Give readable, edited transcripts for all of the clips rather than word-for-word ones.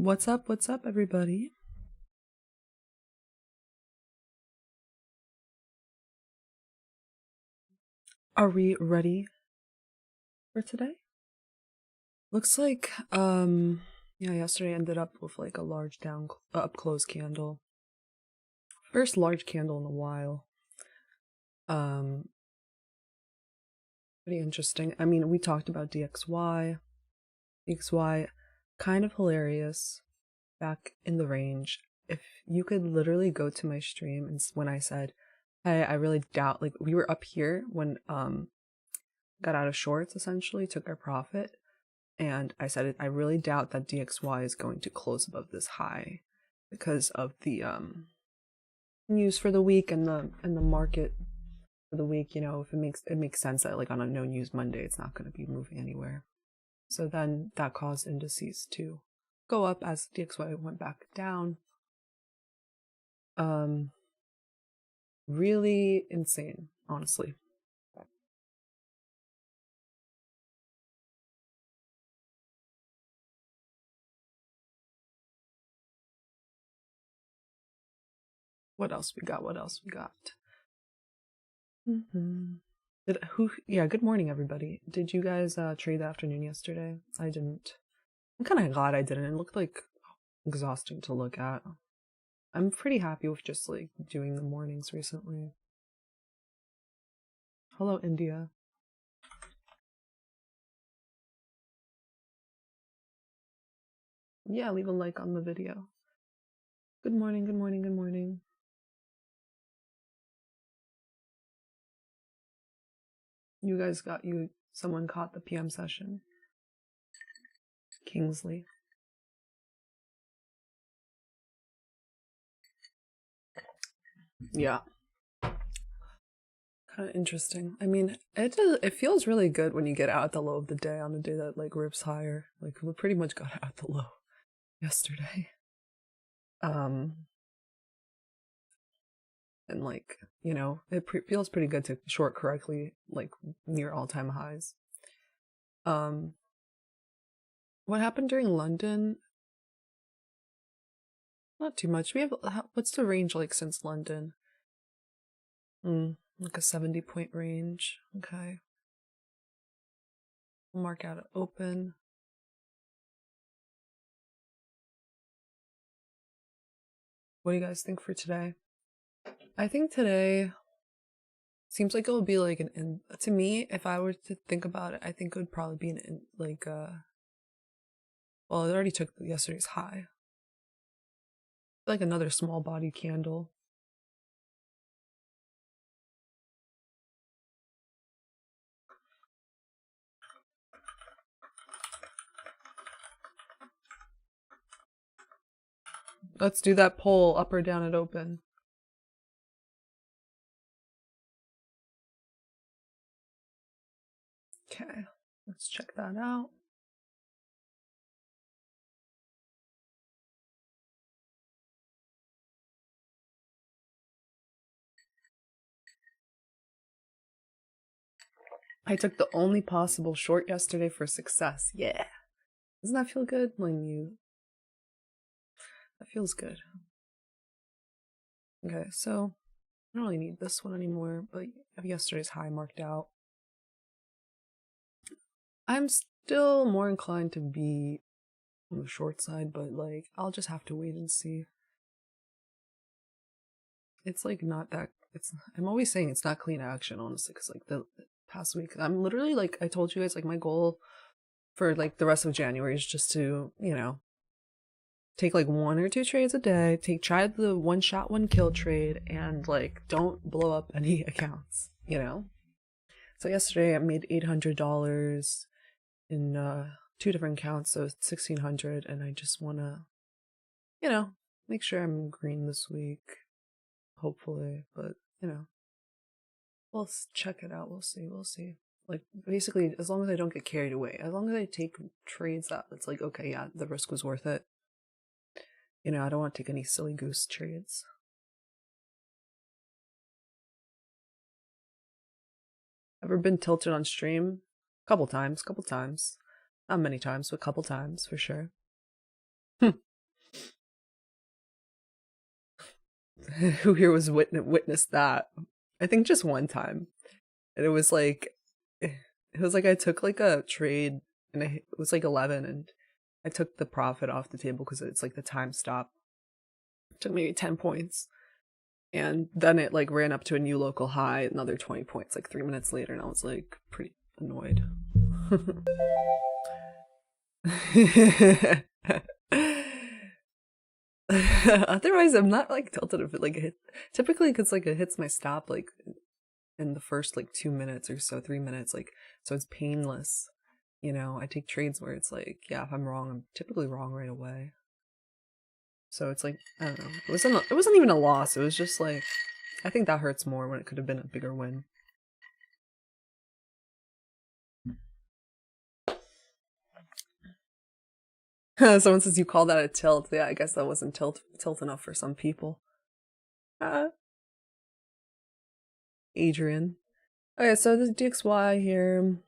What's up? What's up, everybody? Are we ready for today? Looks like, yeah, yesterday I ended up with like a large up close candle. First large candle in a while. Pretty interesting. I mean, we talked about DXY. DXY, kind of hilarious, back in the range. If you could literally go to my stream and when I said, hey, I really doubt, like, we were up here when, got out of shorts, essentially, took our profit, and I said, I really doubt that DXY is going to close above this high because of the, news for the week and the market for the week. You know, if it makes sense that like on a no news Monday it's not going to be moving anywhere. So then that caused indices to go up as DXY went back down. Really insane, honestly. What else we got? Yeah, good morning, everybody. Did you guys trade the afternoon yesterday? I didn't. I'm kind of glad I didn't. It looked like exhausting to look at. I'm pretty happy with just like doing the mornings recently. Hello, India. Yeah, leave a like on the video. Good morning, good morning, good morning. You guys someone caught the PM session. Kingsley. Yeah. Kind of interesting. I mean, it feels really good when you get out at the low of the day on a day that like rips higher. Like we pretty much got out at the low yesterday. And like, you know, it feels pretty good to short correctly, like near all-time highs. What happened during London? Not too much. What's the range like since London? Like a 70-point range. Okay. We'll mark out an open. What do you guys think for today? I think today seems like it would be like to me, if I were to think about it, I think it would probably be well, it already took yesterday's high. Like another small body candle. Let's do that poll, up or down at open. Okay, let's check that out. I took the only possible short yesterday for success. Yeah. Doesn't that feel good that feels good. Okay, so I don't really need this one anymore, but I have yesterday's high marked out. I'm still more inclined to be on the short side, but like I'll just have to wait and see. It's like not that I'm always saying it's not clean action, honestly, because like the past week I'm literally like I told you guys, like my goal for like the rest of January is just to, you know, take like 1 or 2 trades a day, try the one shot, one kill trade, and like don't blow up any accounts, you know? So yesterday I made $800 in 2 different accounts, so $1,600, and I just wanna, you know, make sure I'm green this week, hopefully, but you know, we'll check it out. We'll see. Like basically, as long as I don't get carried away, as long as I take trades that it's like, okay, yeah, the risk was worth it. You know, I don't want to take any silly goose trades. Ever been tilted on stream? Couple times. Not many times, but a couple times for sure. who here was witnessed that. I think just one time. And it was like I took like a trade and it was like 11 and I took the profit off the table because it's like the time stop. It took maybe 10 points. And then it like ran up to a new local high, another 20 points like 3 minutes later, and I was like pretty annoyed. Otherwise, I'm not like tilted if it like hit. Typically, it's like it hits my stop like in the first like 2 minutes or so, 3 minutes, like so it's painless. You know, I take trades where it's like, yeah, if I'm wrong, I'm typically wrong right away. So it's like, I don't know. It wasn't even a loss. It was just like, I think that hurts more when it could have been a bigger win. Someone says you call that a tilt. Yeah, I guess that wasn't tilt enough for some people. Adrian. Okay, so this DXY here.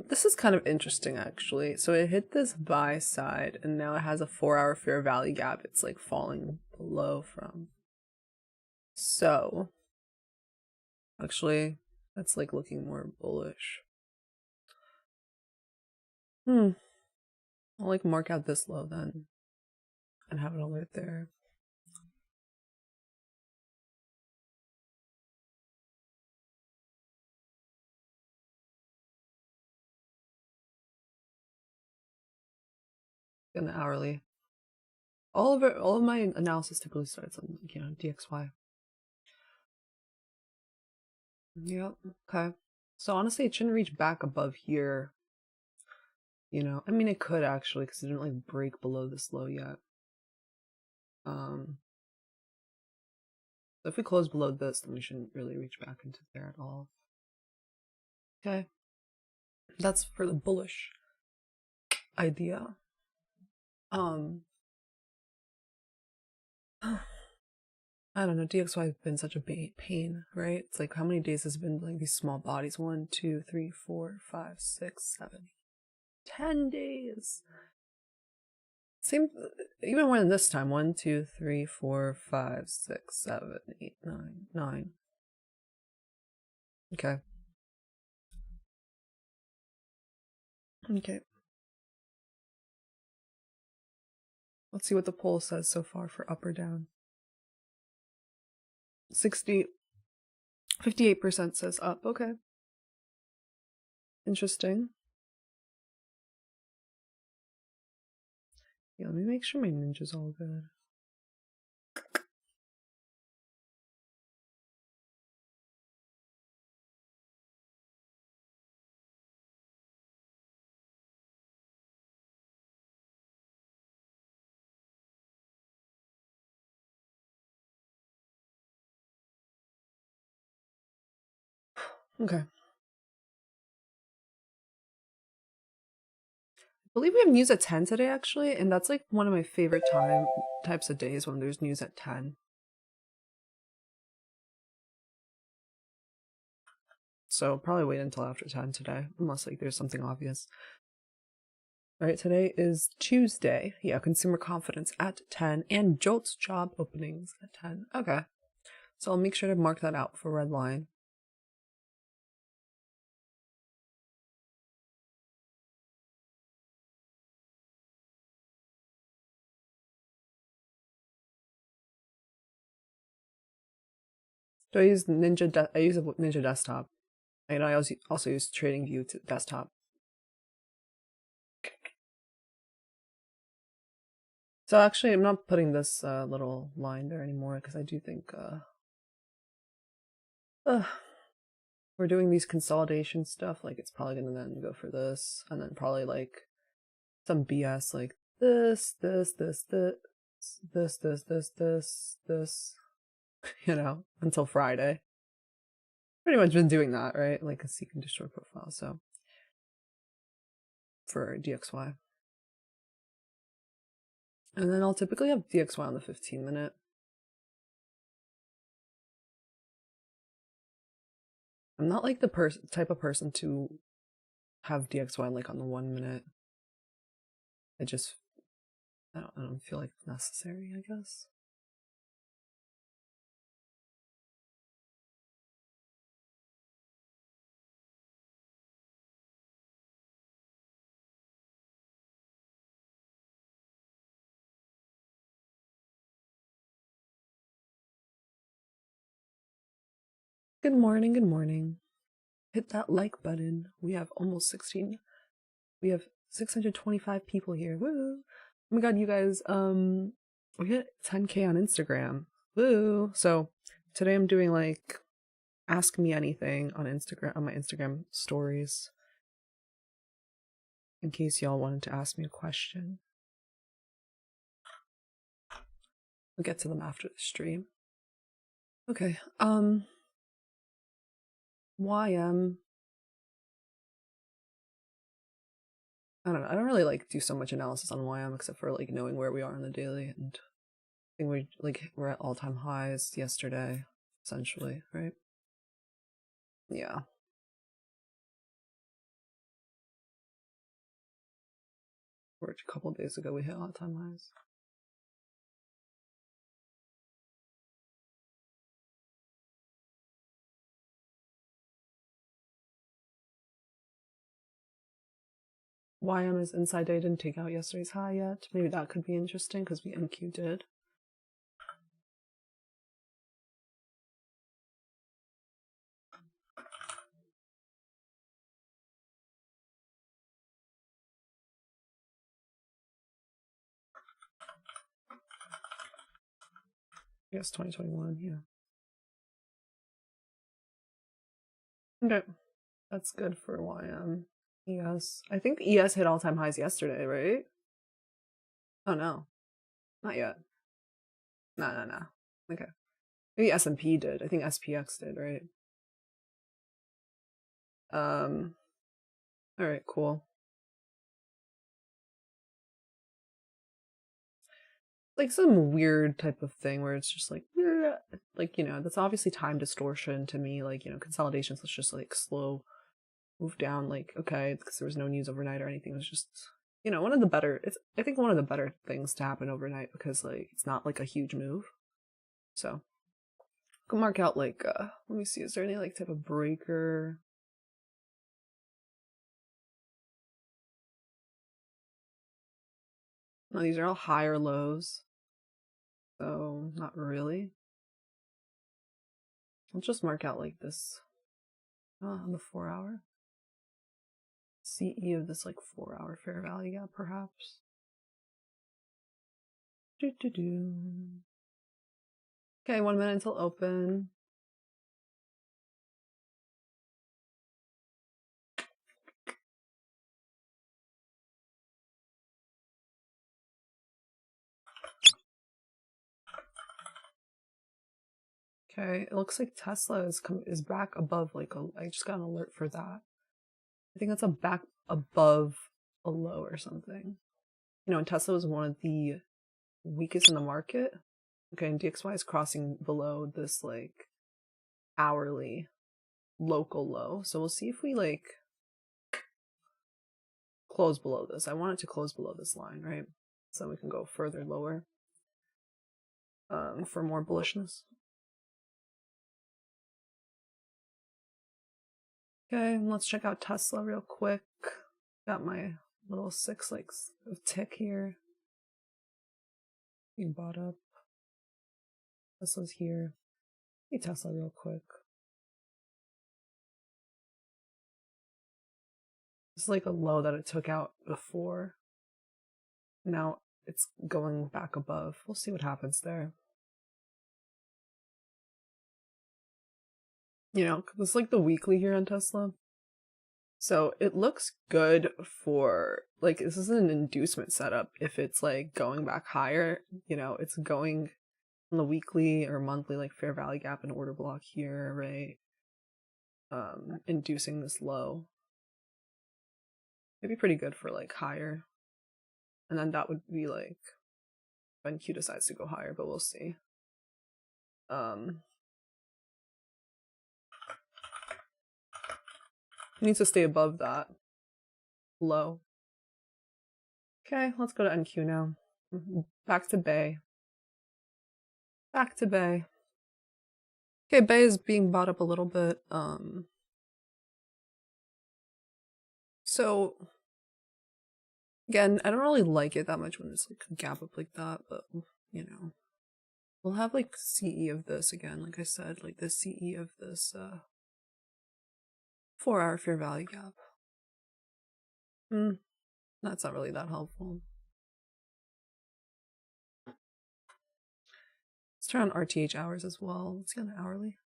This is kind of interesting actually. So it hit this buy side and now it has a 4-hour fair value gap. It's like falling below from. So actually that's like looking more bullish. I'll like mark out this low then and have an alert there. In the hourly. All of my analysis typically starts on, you know, DXY. Yep. Okay. So honestly, it shouldn't reach back above here. You know, I mean, it could actually, because it didn't like break below this low yet. So if we close below this, then we shouldn't really reach back into there at all. Okay. That's for the bullish idea. I don't know, DXY has been such a pain, right? It's like how many days has it been like these small bodies? 1, 2, 3, 4, 5, 6, 7, 10 days. Same, even more than this time. 1, 2, 3, 4, 5, 6, 7, 8, 9, 9. Okay. Okay. Let's see what the poll says so far for up or down. 58% says up. Okay. Interesting. Yeah, let me make sure my ninja's all good. Okay. I believe we have news at 10 today, actually, and that's like one of my favorite types of days when there's news at 10. So probably wait until after 10 today, unless like there's something obvious. All right, today is Tuesday. Yeah, consumer confidence at 10 and JOLTS job openings at 10. Okay. So I'll make sure to mark that out for red line. Do I use Ninja? I use a Ninja desktop, and I also use TradingView to desktop. So actually, I'm not putting this little line there anymore because I do think we're doing these consolidation stuff. Like it's probably gonna then go for this, and then probably like some BS like this, this, you know, until Friday. Pretty much been doing that, right? Like a seek and destroy profile. So for DXY. And then I'll typically have DXY on the 15-minute. I'm not like the type of person to have DXY like on the 1 minute. I just I don't feel like it's necessary, I guess. Good morning, good morning. Hit that like button. We have almost 16. We have 625 people here. Woo! Oh my god, you guys, we hit 10K on Instagram. Woo! So today I'm doing like ask me anything on Instagram, on my Instagram stories, in case y'all wanted to ask me a question. We'll get to them after the stream. Okay, YM. I don't know. I don't really like do so much analysis on YM except for like knowing where we are on the daily, and I think we're at all-time highs yesterday, essentially, right? Yeah. Or a couple of days ago we hit all-time highs. YM is inside day, didn't take out yesterday's high yet. Maybe that could be interesting because we NQ did. Yes, 2021, yeah. Okay, that's good for YM. ES. I think ES hit all-time highs yesterday, right? Oh no, not yet. No. Okay. Maybe S&P did. I think SPX did, right? Alright, cool. Like some weird type of thing where it's just like, you know, that's obviously time distortion to me. Like, you know, consolidations, let's just like slow move down. Like, okay, because there was no news overnight or anything. It was just, you know, I think one of the better things to happen overnight because like it's not like a huge move. So, go mark out like, let me see, is there any like type of breaker? No, these are all higher lows. So, not really. I'll just mark out like this on the 4-hour. CE of this like 4-hour fair value gap, perhaps. Okay, 1 minute until open. Okay, it looks like Tesla is back above like I just got an alert for that. I think that's a back above a low or something. You know, and Tesla was one of the weakest in the market. Okay, and DXY is crossing below this like hourly local low. So we'll see if we like close below this. I want it to close below this line, right? So we can go further lower for more bullishness. Okay, let's check out Tesla real quick. Got my little 6 like of tick here. Being bought up. Tesla's here. See Tesla real quick. It's like a low that it took out before. Now it's going back above. We'll see what happens there. You know, it's like the weekly here on Tesla. So it looks good for, like, this is an inducement setup. If it's like going back higher, you know, it's going on the weekly or monthly, like fair value gap and order block here, right? Inducing this low. It'd be pretty good for like higher. And then that would be like when Q decides to go higher, but we'll see. Needs to stay above that low. Okay, let's go to NQ now. Back to Bay. Back to Bay. Okay, Bay is being bought up a little bit. So again, I don't really like it that much when it's like a gap up like that, but you know, we'll have like CE of this again, like I said, like the CE of this 4-hour fair value gap. That's not really that helpful. Let's try on RTH hours as well. Let's get an hourly.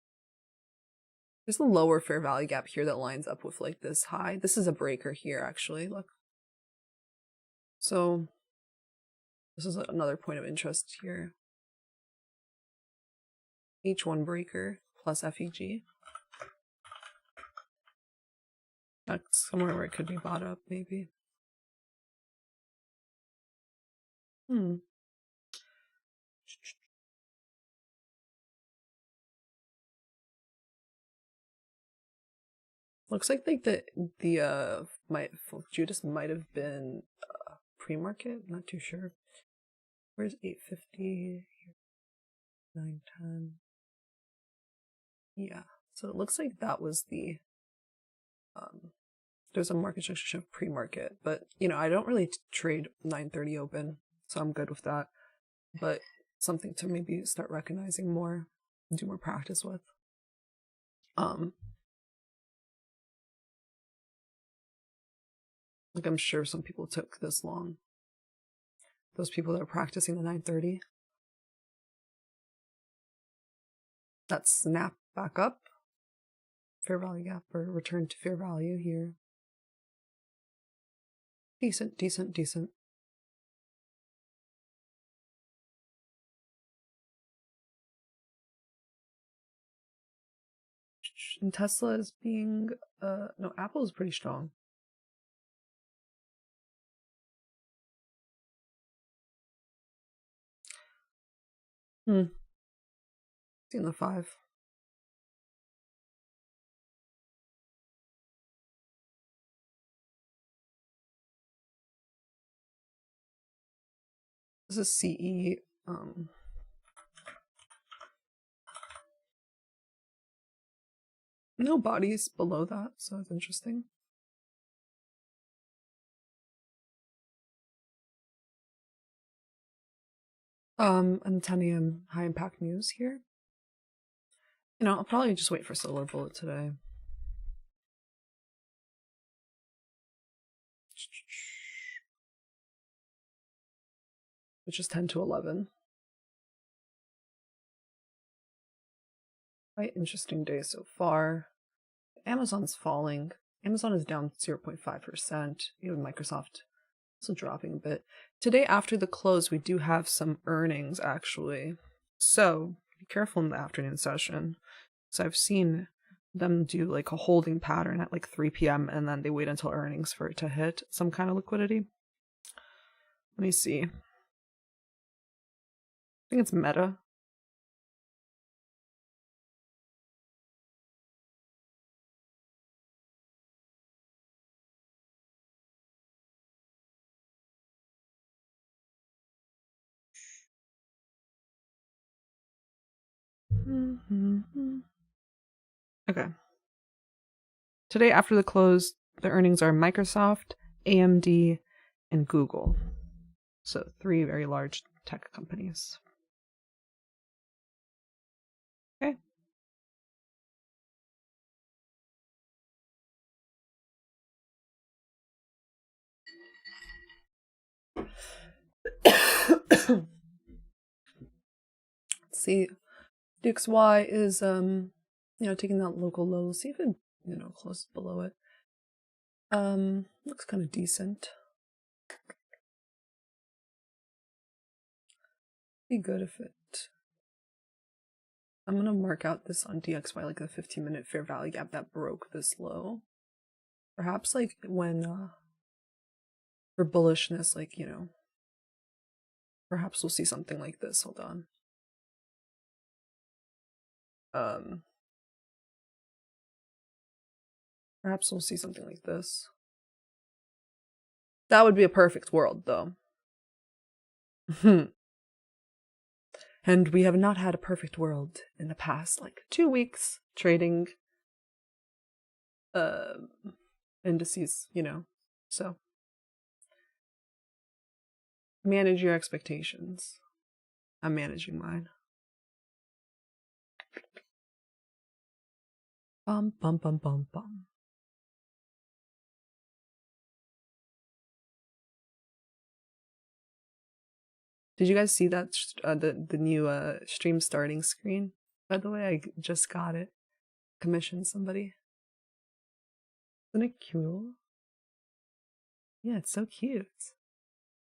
There's a lower fair value gap here that lines up with like this high. This is a breaker here, actually. Look. So this is another point of interest here. H1 breaker plus FEG. That's somewhere where it could be bought up, maybe. Looks like the Judas might have been pre-market. Not too sure. Where's 850? 910. Yeah. So it looks like that was the there's a market structure shift pre-market, but you know I don't really trade 930 open, so I'm good with that. But something to maybe start recognizing more, do more practice with. Like I'm sure some people took this long. Those people that are practicing the 930. That snap back up. Fair value gap or return to fair value here. Decent, decent, decent. And Tesla is being, no, Apple is pretty strong. See in the 5. This is CE. No bodies below that, so it's interesting. And 10 a.m. high impact news here. You know, I'll probably just wait for Solar Bullet today. Which is 10 to 11. Quite interesting day so far. Amazon's falling. Amazon is down 0.5%. Even Microsoft also dropping a bit. Today after the close, we do have some earnings actually. So be careful in the afternoon session. So I've seen them do like a holding pattern at like 3 p.m. and then they wait until earnings for it to hit some kind of liquidity. Let me see. I think it's Meta. Okay. Today after the close, the earnings are Microsoft, AMD, and Google. So 3 very large tech companies. Okay. Let's see. Dukes Y is taking that local low. See if it closes below it. Looks kind of decent. Be good if it. I'm gonna mark out this on DXY like the 15-minute fair value gap that broke this low. Perhaps like when for bullishness, like perhaps we'll see something like this. Hold on. Perhaps we'll see something like this. That would be a perfect world, though. And we have not had a perfect world in the past, like 2 weeks trading indices, you know. So manage your expectations. I'm managing mine. Bum bum bum bum bum. Did you guys see that the new stream starting screen? By the way, I just got it. Commissioned somebody. Isn't it cute? Yeah, it's so cute.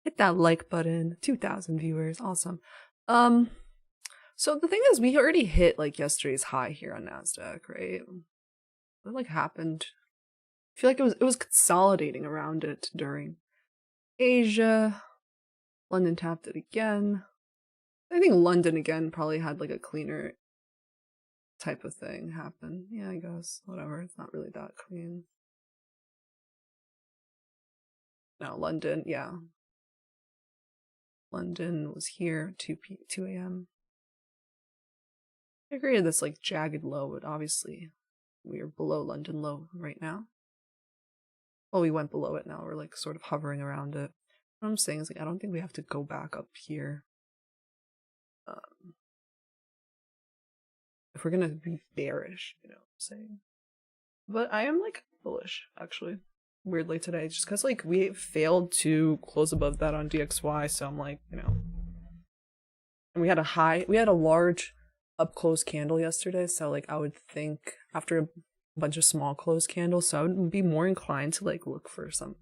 Hit that like button. 2,000 viewers. Awesome. So the thing is, we already hit like yesterday's high here on Nasdaq, right? What like happened? I feel like it was consolidating around it during Asia. London tapped it again. I think London again probably had like a cleaner type of thing happen. Yeah, I guess. Whatever. It's not really that clean. No, London, yeah. London was here 2 a.m. I agree with this like jagged low, but obviously we are below London low right now. Well, we went below it now. We're like sort of hovering around it. What I'm saying is like I don't think we have to go back up here. If we're gonna be bearish, you know what I'm saying. But I am like bullish actually. Weirdly today, just because like we failed to close above that on DXY, so I'm like, you know. And we had a large up close candle yesterday, so like I would think after a bunch of small close candles, so I would be more inclined to like look for some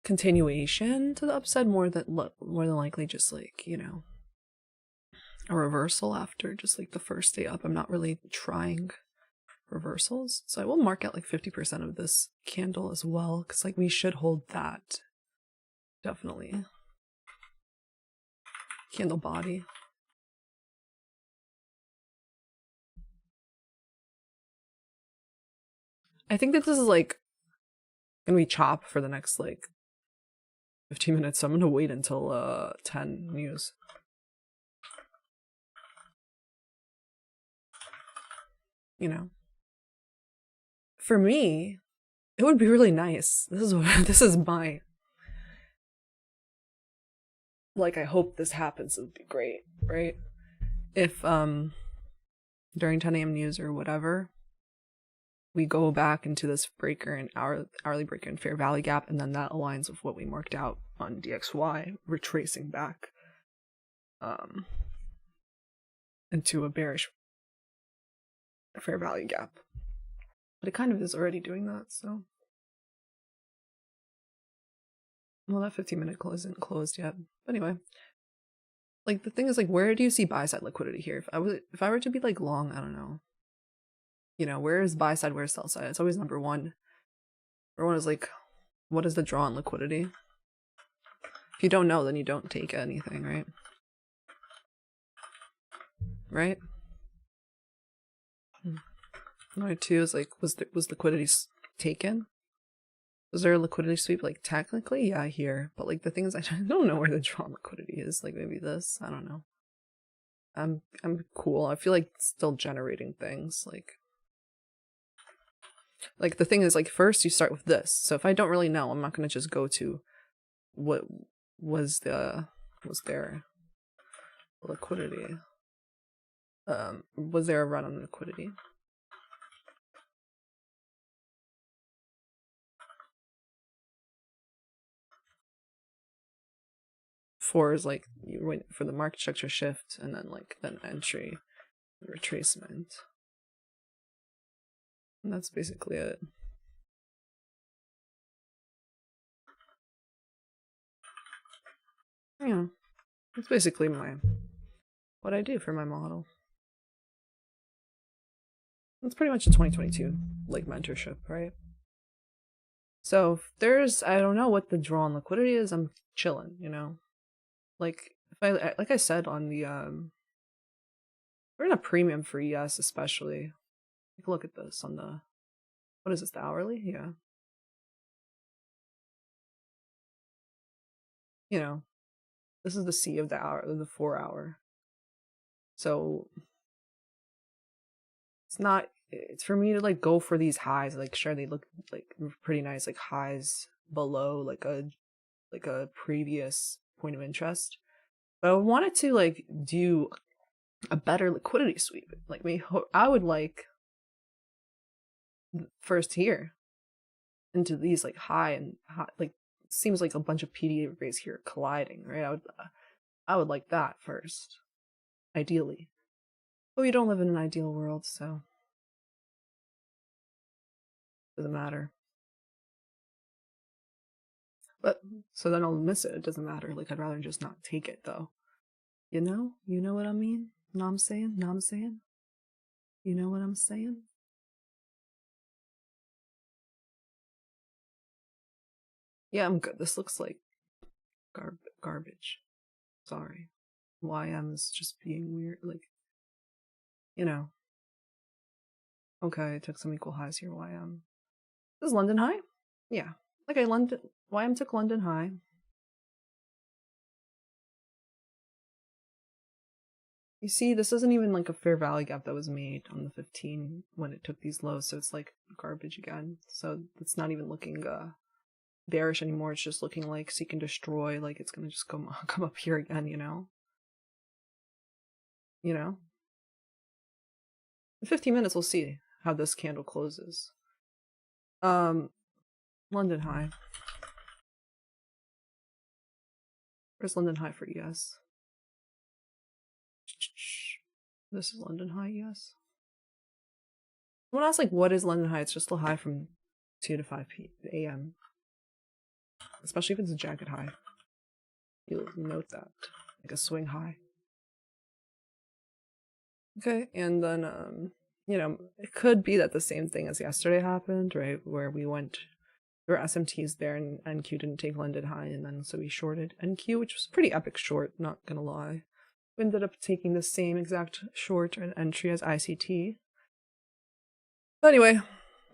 continuation to the upside more than likely just like, you know, a reversal after just like the first day up. I'm not really trying reversals, so I will mark out like 50% of this candle as well, because like we should hold that. Definitely. Candle body. I think that this is like gonna be chop for the next like 15 minutes, so I'm gonna wait until 10 news. You know, for me, it would be really nice. This is what this is my like. I hope this happens. It would be great, right? If during 10 a.m. news or whatever, we go back into this breaker and hourly breaker and fair value gap, and then that aligns with what we marked out on DXY, retracing back into a bearish fair value gap. But it kind of is already doing that, so. Well, that 15-minute close isn't closed yet. But anyway, like the thing is, like, where do you see buy side liquidity here? If I were to be like long, I don't know. You know, where is buy side? Where's sell side? It's always number one. Number one is like, what is the draw on liquidity? If you don't know, then you don't take anything, right? Right. Number two is like, was liquidity taken? Was there a liquidity sweep? Like technically, yeah, here. But like the thing is, I don't know where the draw on liquidity is. Like maybe this. I don't know. I'm cool. I feel like still generating things. Like the thing is, like first you start with this. So if I don't really know, I'm not gonna just go to what was there liquidity. Was there a run on liquidity? Four is like you wait for the market structure shift and then like then entry, retracement. And that's basically it. Yeah, that's basically what I do for my model. It's pretty much a 2022 like mentorship, right? So if there's, I don't know what the draw on liquidity is, I'm chilling, you know. Like like I said on the we're in a premium for ES especially. Take a look at this on the, what is this, the hourly? Yeah. You know, This is the C of the hour, the 4 hour. So it's for me to like go for these highs. Like sure, they look like pretty nice, like highs below like a previous point of interest. But I wanted to like do a better liquidity sweep. Like I would like first here into these like high like seems like a bunch of PDA rays here colliding, right? I would like that first, ideally. But we don't live in an ideal world, so doesn't matter. But so then I'll miss it. It doesn't matter. Like I'd rather just not take it though. You know what I mean? Know what I'm saying? Know what I'm saying? You know what I'm saying? Yeah, I'm good. This looks like garbage. Sorry. YM is just being weird. Like, you know. Okay, I took some equal highs here. YM. This is London high? Yeah. Okay, YM took London high. You see, this isn't even like a fair value gap that was made on the 15 when it took these lows, so it's like garbage again. So it's not even looking bearish anymore. It's just looking like seek and destroy, like it's gonna just come up here again, you know? You know? In 15 minutes we'll see how this candle closes. London high. Where's London high for ES? This is London high, yes. When I ask like what is London high, it's just the high from 2 to 5 a.m. Especially if it's a jagged high. You'll note that. Like a swing high. Okay, and then you know, it could be that the same thing as yesterday happened, right? Where we went, there were SMTs there and NQ didn't take London high, and then so we shorted NQ, which was a pretty epic short, not gonna lie. We ended up taking the same exact short and entry as ICT. But anyway,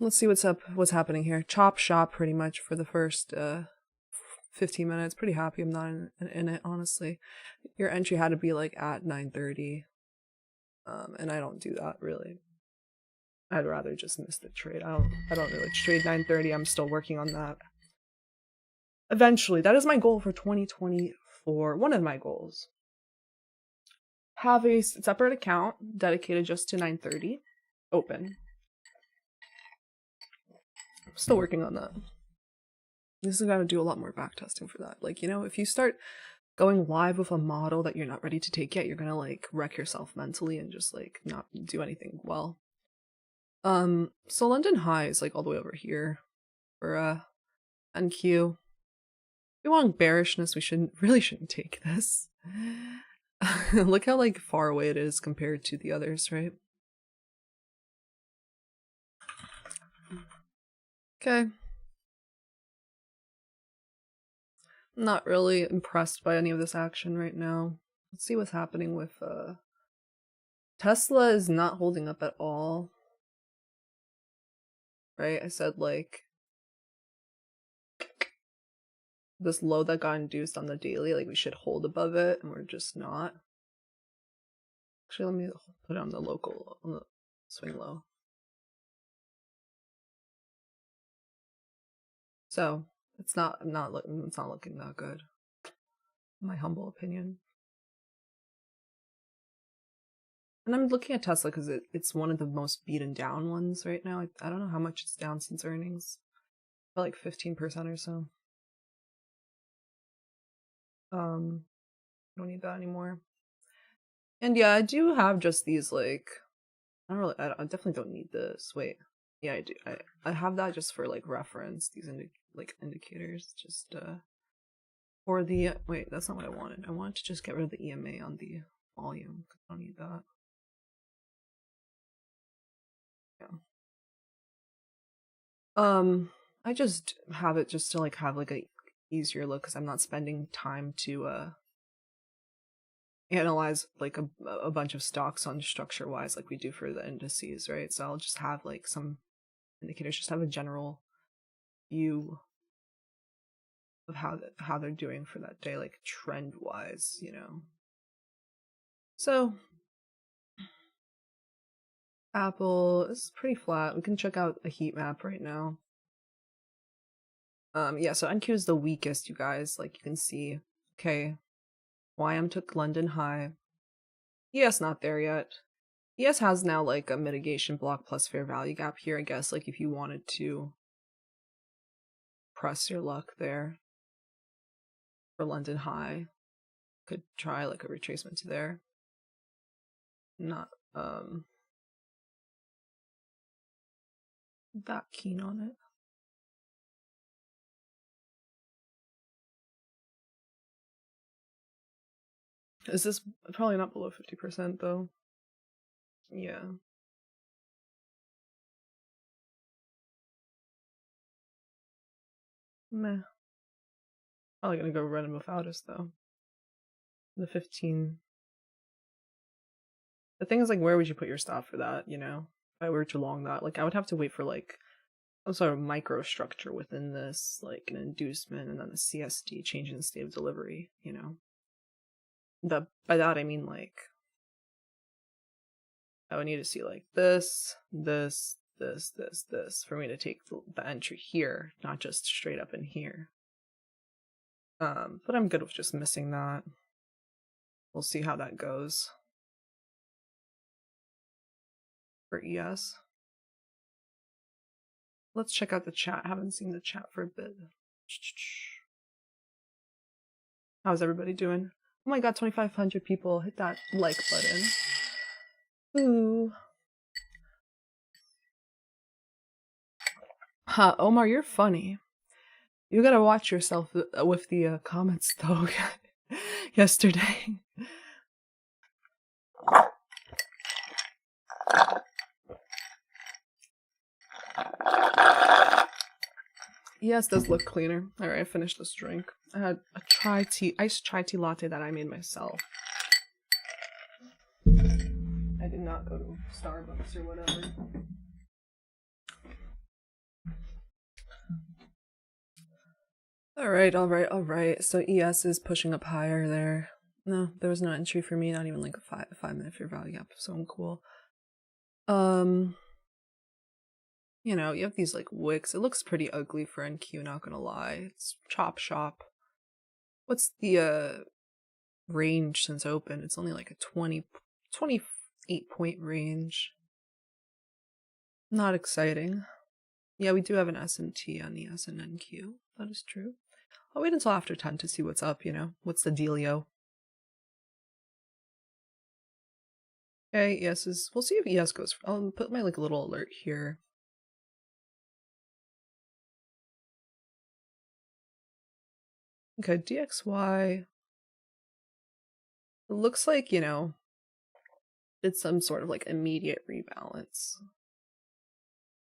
let's see what's happening here. Chop shop pretty much for the first 15 minutes. Pretty happy I'm not in it, honestly. Your entry had to be like at 9:30. And I don't do that really. I'd rather just miss the trade. I don't really trade 9:30. I'm still working on that. Eventually, that is my goal for 2024. One of my goals. Have a separate account dedicated just to 9:30 open. I'm still working on that. This is gotta do a lot more back testing for that. Like, you know, if you start going live with a model that you're not ready to take yet, you're gonna like wreck yourself mentally and just like not do anything well. So London high is like all the way over here for NQ. If we want bearishness, we really shouldn't take this. Look how like far away it is compared to the others, right? Okay. I'm not really impressed by any of this action right now. Let's see what's happening with Tesla is not holding up at all. Right? I said like this low that got induced on the daily, like we should hold above it, and we're just not. Actually, let me put it on the local, on the swing low. So it's not looking that good, in my humble opinion. And I'm looking at Tesla because it's one of the most beaten down ones right now. I don't know how much it's down since earnings, about like 15% or so. Don't need that anymore. And yeah, I do have just these like, I definitely don't need this. Wait, yeah, I do. I have that just for like reference. These indicators, just for the wait. That's not what I wanted. I wanted to just get rid of the EMA on the volume. I don't need that. Yeah. I just have it just to like have like a easier look because I'm not spending time to analyze like a bunch of stocks on structure wise like we do for the indices, right? So I'll just have like some indicators, just have a general view of how they're doing for that day, like trend wise, you know. So Apple is pretty flat. We can check out a heat map right now. Yeah, so NQ is the weakest, you guys. Like you can see. Okay. YM took London high. ES not there yet. ES has now like a mitigation block plus fair value gap here, I guess, like if you wanted to press your luck there for London high. Could try like a retracement to there. Not that keen on it. Is this probably not below 50% though? Yeah. Meh. Probably gonna go random without us though. The 15. The thing is, like, where would you put your stop for that, you know? If I were to long that, like, I would have to wait for, like, some sort of microstructure within this, like an inducement and then a CSD, change in the state of delivery, you know? By that I mean, like, I would need to see, like, this for me to take the entry here, not just straight up in here. But I'm good with just missing that. We'll see how that goes for ES. Let's check out the chat. I haven't seen the chat for a bit. How's everybody doing? Oh my god, 2,500 people. Hit that like button. Ooh. Huh, Omar, you're funny. You gotta watch yourself with the comments though. Yesterday. Yes, does look cleaner. Alright, I finished this drink. I had a iced chai tea latte that I made myself. I did not go to Starbucks or whatever. Alright. So ES is pushing up higher there. No, there was no entry for me, not even like a 5-minute fair value gap, so I'm cool. You know, you have these like wicks. It looks pretty ugly for NQ, not gonna lie. It's chop shop. What's the range since open? It's only like a 28 point range. Not exciting. Yeah, we do have an S&T on ES and NQ. That is true. I'll wait until after 10 to see what's up, you know? What's the dealio? Okay, ES is... We'll see if ES goes... I'll put my like little alert here. Okay, DXY... It looks like, you know, it's some sort of like immediate rebalance.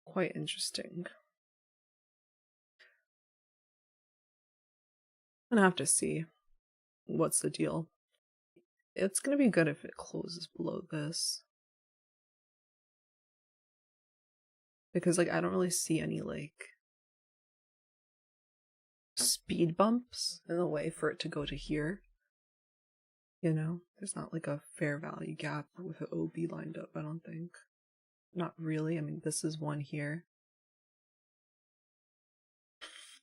Quite interesting. I'm gonna have to see what's the deal. It's gonna be good if it closes below this. Because like I don't really see any like speed bumps in the way for it to go to here. You know, there's not like a fair value gap with an OB lined up, I don't think. Not really. I mean, this is one here.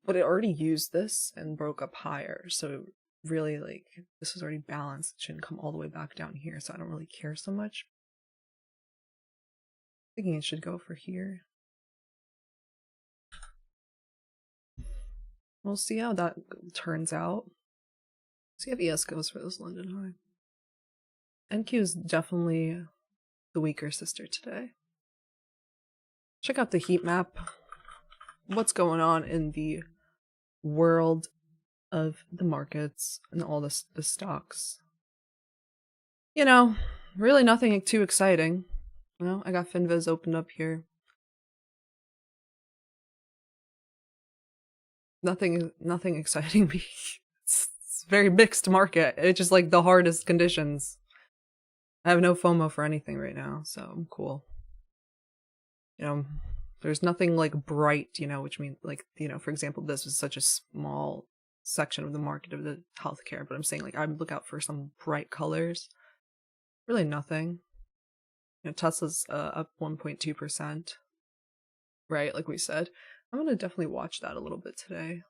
But it already used this and broke up higher, so really, like, this is already balanced. It shouldn't come all the way back down here, so I don't really care so much. Thinking it should go for here. We'll see how that turns out. See if ES goes for this London high. NQ is definitely the weaker sister today. Check out the heat map. What's going on in the world of the markets and all the stocks. You know, really nothing too exciting. Well, I got FinViz opened up here. Nothing exciting. It's very mixed market. It's just like the hardest conditions. I have no FOMO for anything right now, so I'm cool. You know, there's nothing like bright, you know, which means like, you know, for example, this was such a small section of the market of the healthcare, but I'm saying like I would look out for some bright colors. Really nothing. Tesla's up 1.2%, right? Like we said. I'm gonna definitely watch that a little bit today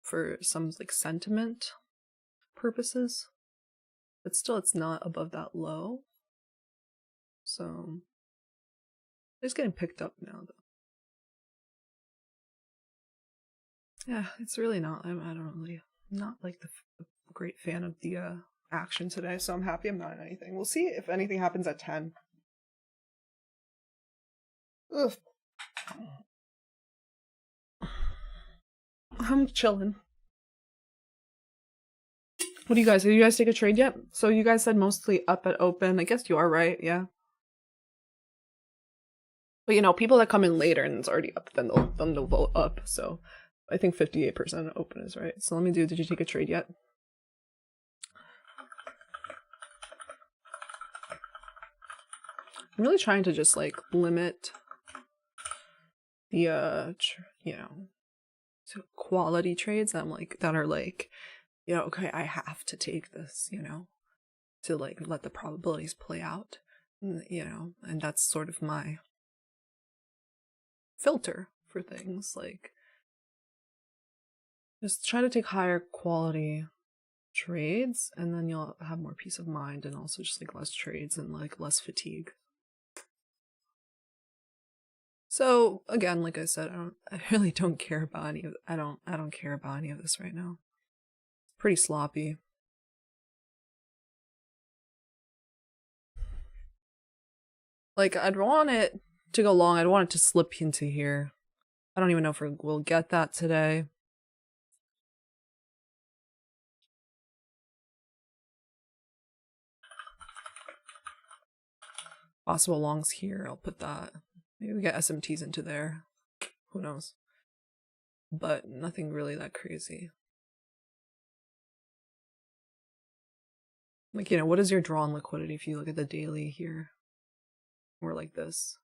for some like sentiment purposes, but still it's not above that low, so it's getting picked up now though. Yeah, it's really not. I don't really, not like the great fan of the action today, so I'm happy I'm not in anything. We'll see if anything happens at 10. Ugh. I'm chilling. What do you guys, did you guys take a trade yet? So you guys said mostly up at open. I guess you are right, yeah. But people that come in later and it's already up, then they'll vote up. So I think 58% open is right. So let me do, did you take a trade yet? I'm really trying to just like limit the to quality trades that are like, okay, I have to take this, to like let the probabilities play out, and that's sort of my filter for things. Like, just try to take higher quality trades, and then you'll have more peace of mind, and also just like less trades and like less fatigue. So again, like I said, I really don't care about any of. I don't care about any of this right now. It's pretty sloppy. Like, I'd want it to go long. I'd want it to slip into here. I don't even know if we'll get that today. Possible longs here. I'll put that. Maybe we get SMTs into there. Who knows? But nothing really that crazy. Like, what is your drawn liquidity if you look at the daily here? Or like this.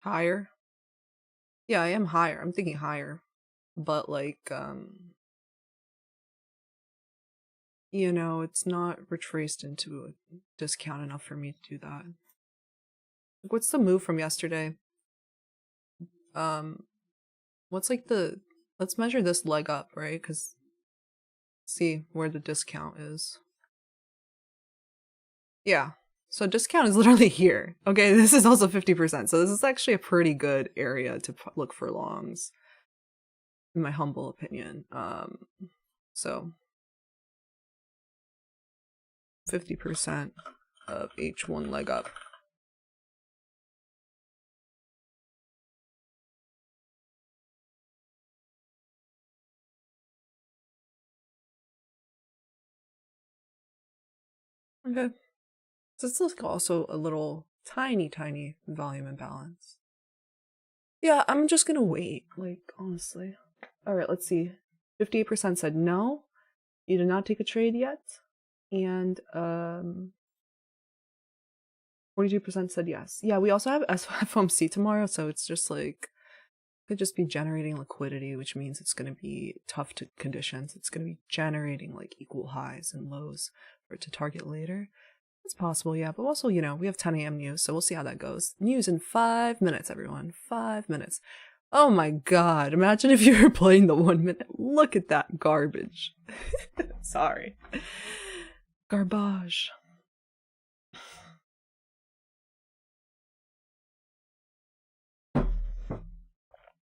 Higher? Yeah, I am higher. I'm thinking higher. But like, it's not retraced into a discount enough for me to do that. Like, what's the move from yesterday? What's like let's measure this leg up, right? Because see where the discount is. Yeah. So discount is literally here. Okay, this is also 50%. So this is actually a pretty good area to look for longs, in my humble opinion. So 50% of H1 leg up. Okay. So this is also a little tiny volume imbalance. Yeah, I'm just gonna wait, like, honestly. Alright, let's see. 58% said no. You did not take a trade yet. And 42% said yes. Yeah, we also have FOMC tomorrow, so it's just like, could just be generating liquidity, which means it's going to be tough to conditions. It's going to be generating like equal highs and lows for it to target later. It's possible, yeah, but also, we have 10 a.m. news, so we'll see how that goes. News in 5 minutes, everyone. 5 minutes. Oh my god, imagine if you were playing the 1 minute. Look at that garbage. Sorry. Garbage.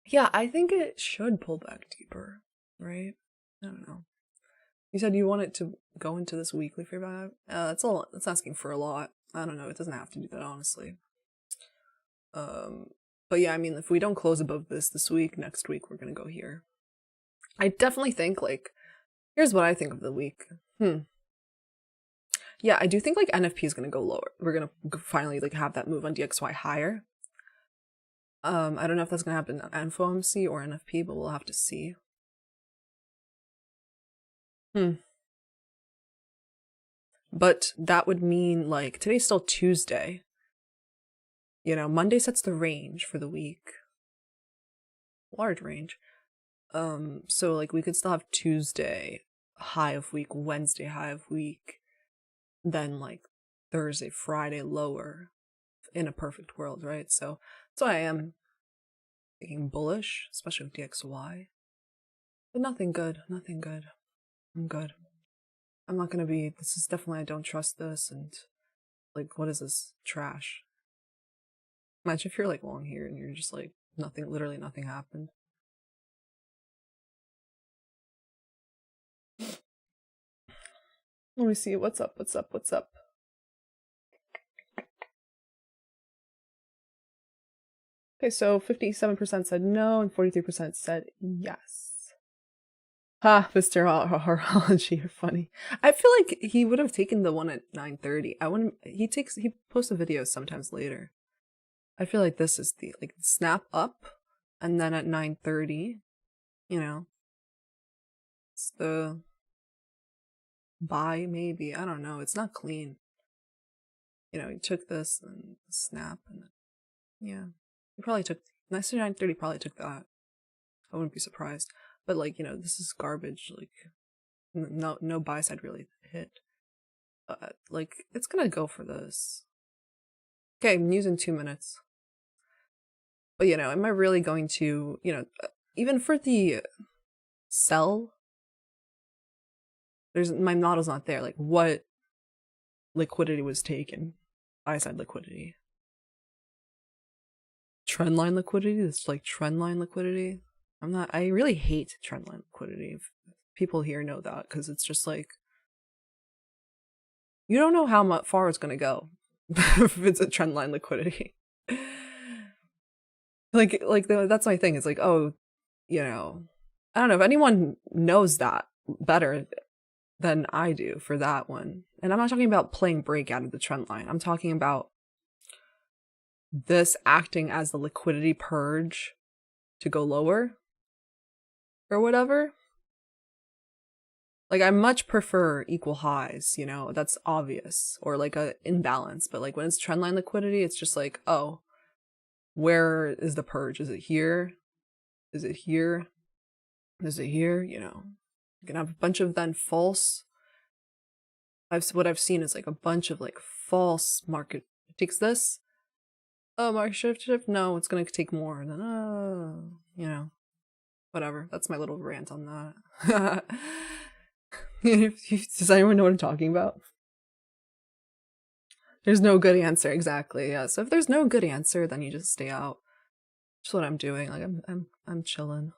Yeah, I think it should pull back deeper, right? I don't know. You said you want it to go into this weekly fair value. That's asking for a lot. I don't know. It doesn't have to do that, honestly. But yeah, I mean, if we don't close above this week, next week we're gonna go here. I definitely think like, here's what I think of the week. Yeah, I do think like NFP is gonna go lower. We're gonna finally like have that move on DXY higher. I don't know if that's gonna happen on FOMC or NFP, but we'll have to see. But that would mean like today's still Tuesday. you know, Monday sets the range for the week. Large range. So like we could still have Tuesday high of week, Wednesday high of week, then like Thursday, Friday lower in a perfect world, right? So that's why I am thinking bullish, especially with DXY. But nothing good, nothing good. I'm good. I'm not gonna be, this is definitely, I don't trust this, and like, what is this? Trash. Imagine if you're like long here and you're just like, nothing, literally nothing happened. Let me see, what's up, what's up, what's up? Okay, so 57% said no and 43% said yes. Ha, Mr. Horology, you're funny. I feel like he would have taken the one at 9:30. I wouldn't, he posts a video sometimes later. I feel like this is the, like, snap up, and then at 9:30, you know, it's the buy, maybe. I don't know. It's not clean. You know, he took this and snap, and then, yeah. He probably took, 9:30 probably took that. I wouldn't be surprised. But, like, you know, this is garbage. Like, no buy side really hit. Like, it's gonna go for this. Okay, news in 2 minutes. But, you know, am I really going to, you know, even for the sell, my model's not there. Like, what liquidity was taken? Buy side liquidity. Trendline liquidity? This like trendline liquidity? I really hate trendline liquidity. People here know that, because it's just like, you don't know how far it's gonna go if it's a trendline liquidity. That's my thing. It's like, oh, you know, I don't know if anyone knows that better than I do for that one. And I'm not talking about playing break out of the trend line. I'm talking about this acting as the liquidity purge to go lower or whatever. Like, I much prefer equal highs, you know, that's obvious, or like a imbalance. But like when it's trendline liquidity, it's just like, oh, where is the purge? Is it here? Is it here? Is it here? You know, you can have a bunch of then false. What I've seen is like a bunch of like false market. It takes this. Oh, market shift. No, it's gonna take more. And then, oh, you know, whatever. That's my little rant on that. Does anyone know what I'm talking about? There's no good answer, exactly. Yeah. So if there's no good answer, then you just stay out. That's what I'm doing. Like I'm chilling.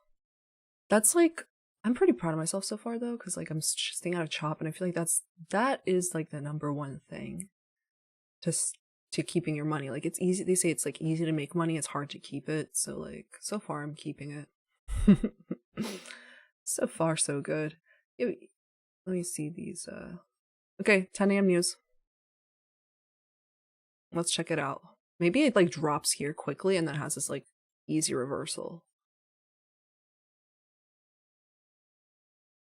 That's like, I'm pretty proud of myself so far though, because like I'm staying out of chop, and I feel like that is like the number one thing to keeping your money. Like, it's easy. They say it's like easy to make money. It's hard to keep it. So like, so far I'm keeping it. So far so good. Let me see these. Okay, 10 a.m. news. Let's check it out. Maybe it like drops here quickly and then has this like easy reversal.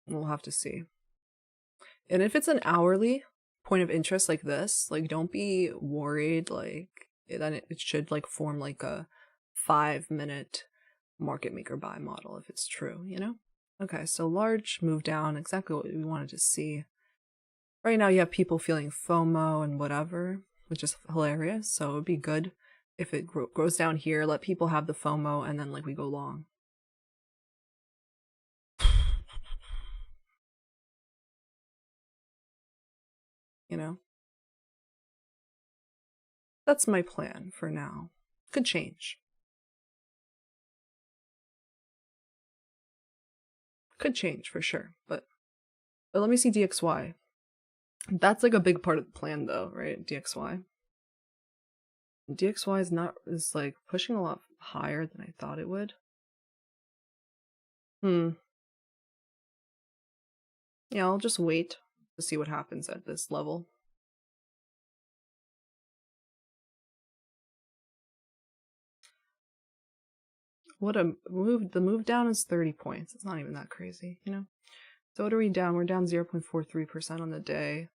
We'll have to see. And if it's an hourly point of interest like this, like, don't be worried. Like, then it should like form like a 5-minute market maker buy model if it's true, you know? Okay, so large move down, exactly what we wanted to see. Right now you have people feeling FOMO and whatever, which is hilarious. So it would be good if it goes down here, let people have the FOMO, and then like we go long. You know? That's my plan for now. Could change. Could change for sure, but let me see DXY. That's like a big part of the plan though, right? DXY. DXY is like pushing a lot higher than I thought it would. Yeah, I'll just wait to see what happens at this level. What a move. The move down is 30 points. It's not even that crazy, you know? So what are we down? We're down 0.43% on the day.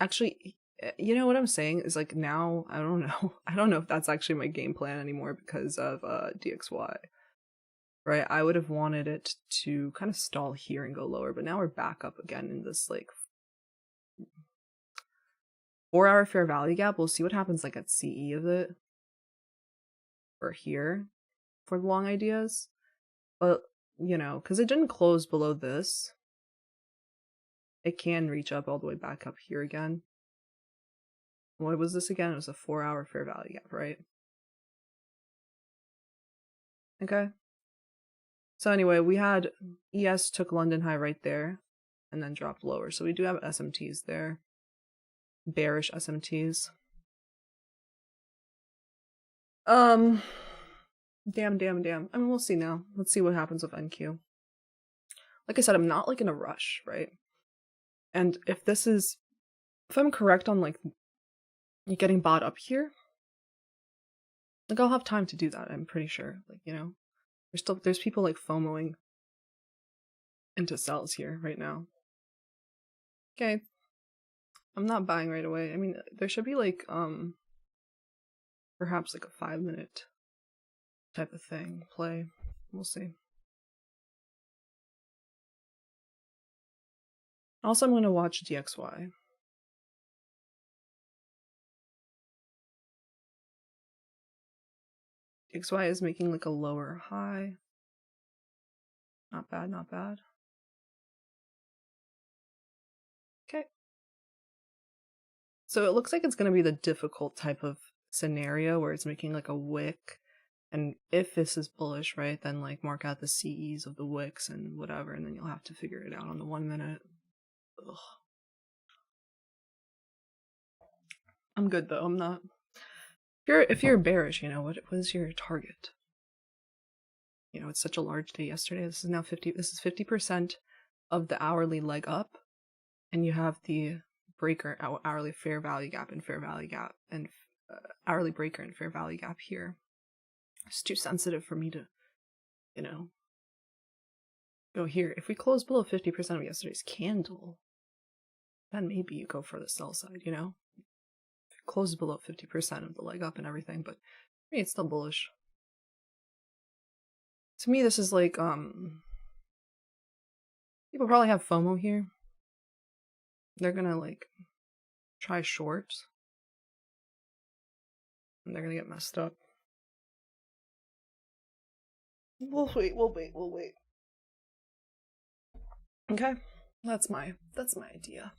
Actually, You know what I'm saying is like now, I don't know. I don't know if that's actually my game plan anymore because of DXY. Right? I would have wanted it to kind of stall here and go lower, but now we're back up again in this like 4-hour fair value gap. We'll see what happens like at CE of it or here for the long ideas. But, you know, because it didn't close below this, it can reach up all the way back up here again. What was this again? It was a 4-hour fair value gap, right? Okay. So anyway, we had ES took London high right there and then dropped lower. So we do have SMTs there. Bearish SMTs. Damn. I mean, we'll see now. Let's see what happens with NQ. Like I said, I'm not like in a rush, right? And if I'm correct on like getting bought up here, like I'll have time to do that. I'm pretty sure. Like, you know, there's people like FOMOing into sells here right now. Okay. I'm not buying right away. I mean, there should be like, perhaps like a 5-minute type of thing play. We'll see. Also, I'm going to watch DXY. DXY is making like a lower high. Not bad, not bad. Okay. So it looks like it's going to be the difficult type of scenario where it's making like a wick. And if this is bullish, right, then like mark out the CEs of the wicks and whatever, and then you'll have to figure it out on the 1 minute. Ugh. I'm good though. I'm not. If you're bearish, you know, what is your target? You know, it's such a large day yesterday. This is now 50. This is 50% of the hourly leg up, and you have the breaker hourly fair value gap and fair value gap and hourly breaker and fair value gap here. It's too sensitive for me to, you know, go here. If we close below 50% of yesterday's candle, then maybe you go for the sell side, you know? If it closes below 50% of the leg up and everything, but I mean, it's still bullish. To me, this is like, people probably have FOMO here. They're gonna like try short, and they're gonna get messed up. We'll wait. Okay, that's my idea.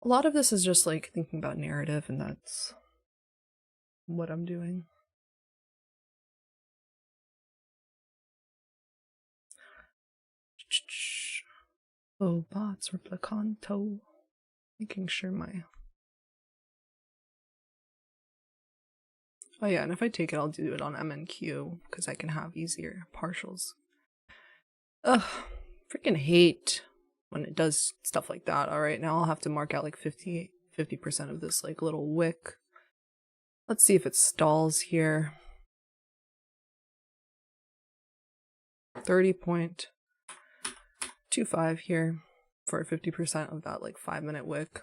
A lot of this is just like thinking about narrative, and that's what I'm doing. Oh, bots, replicanto. Making sure my... Oh yeah, and if I take it, I'll do it on MNQ, because I can have easier partials. Ugh, freaking hate when it does stuff like that. Alright, now I'll have to mark out like 50% of this like little wick. Let's see if it stalls here. 30.25 here for 50% of that like 5-minute wick.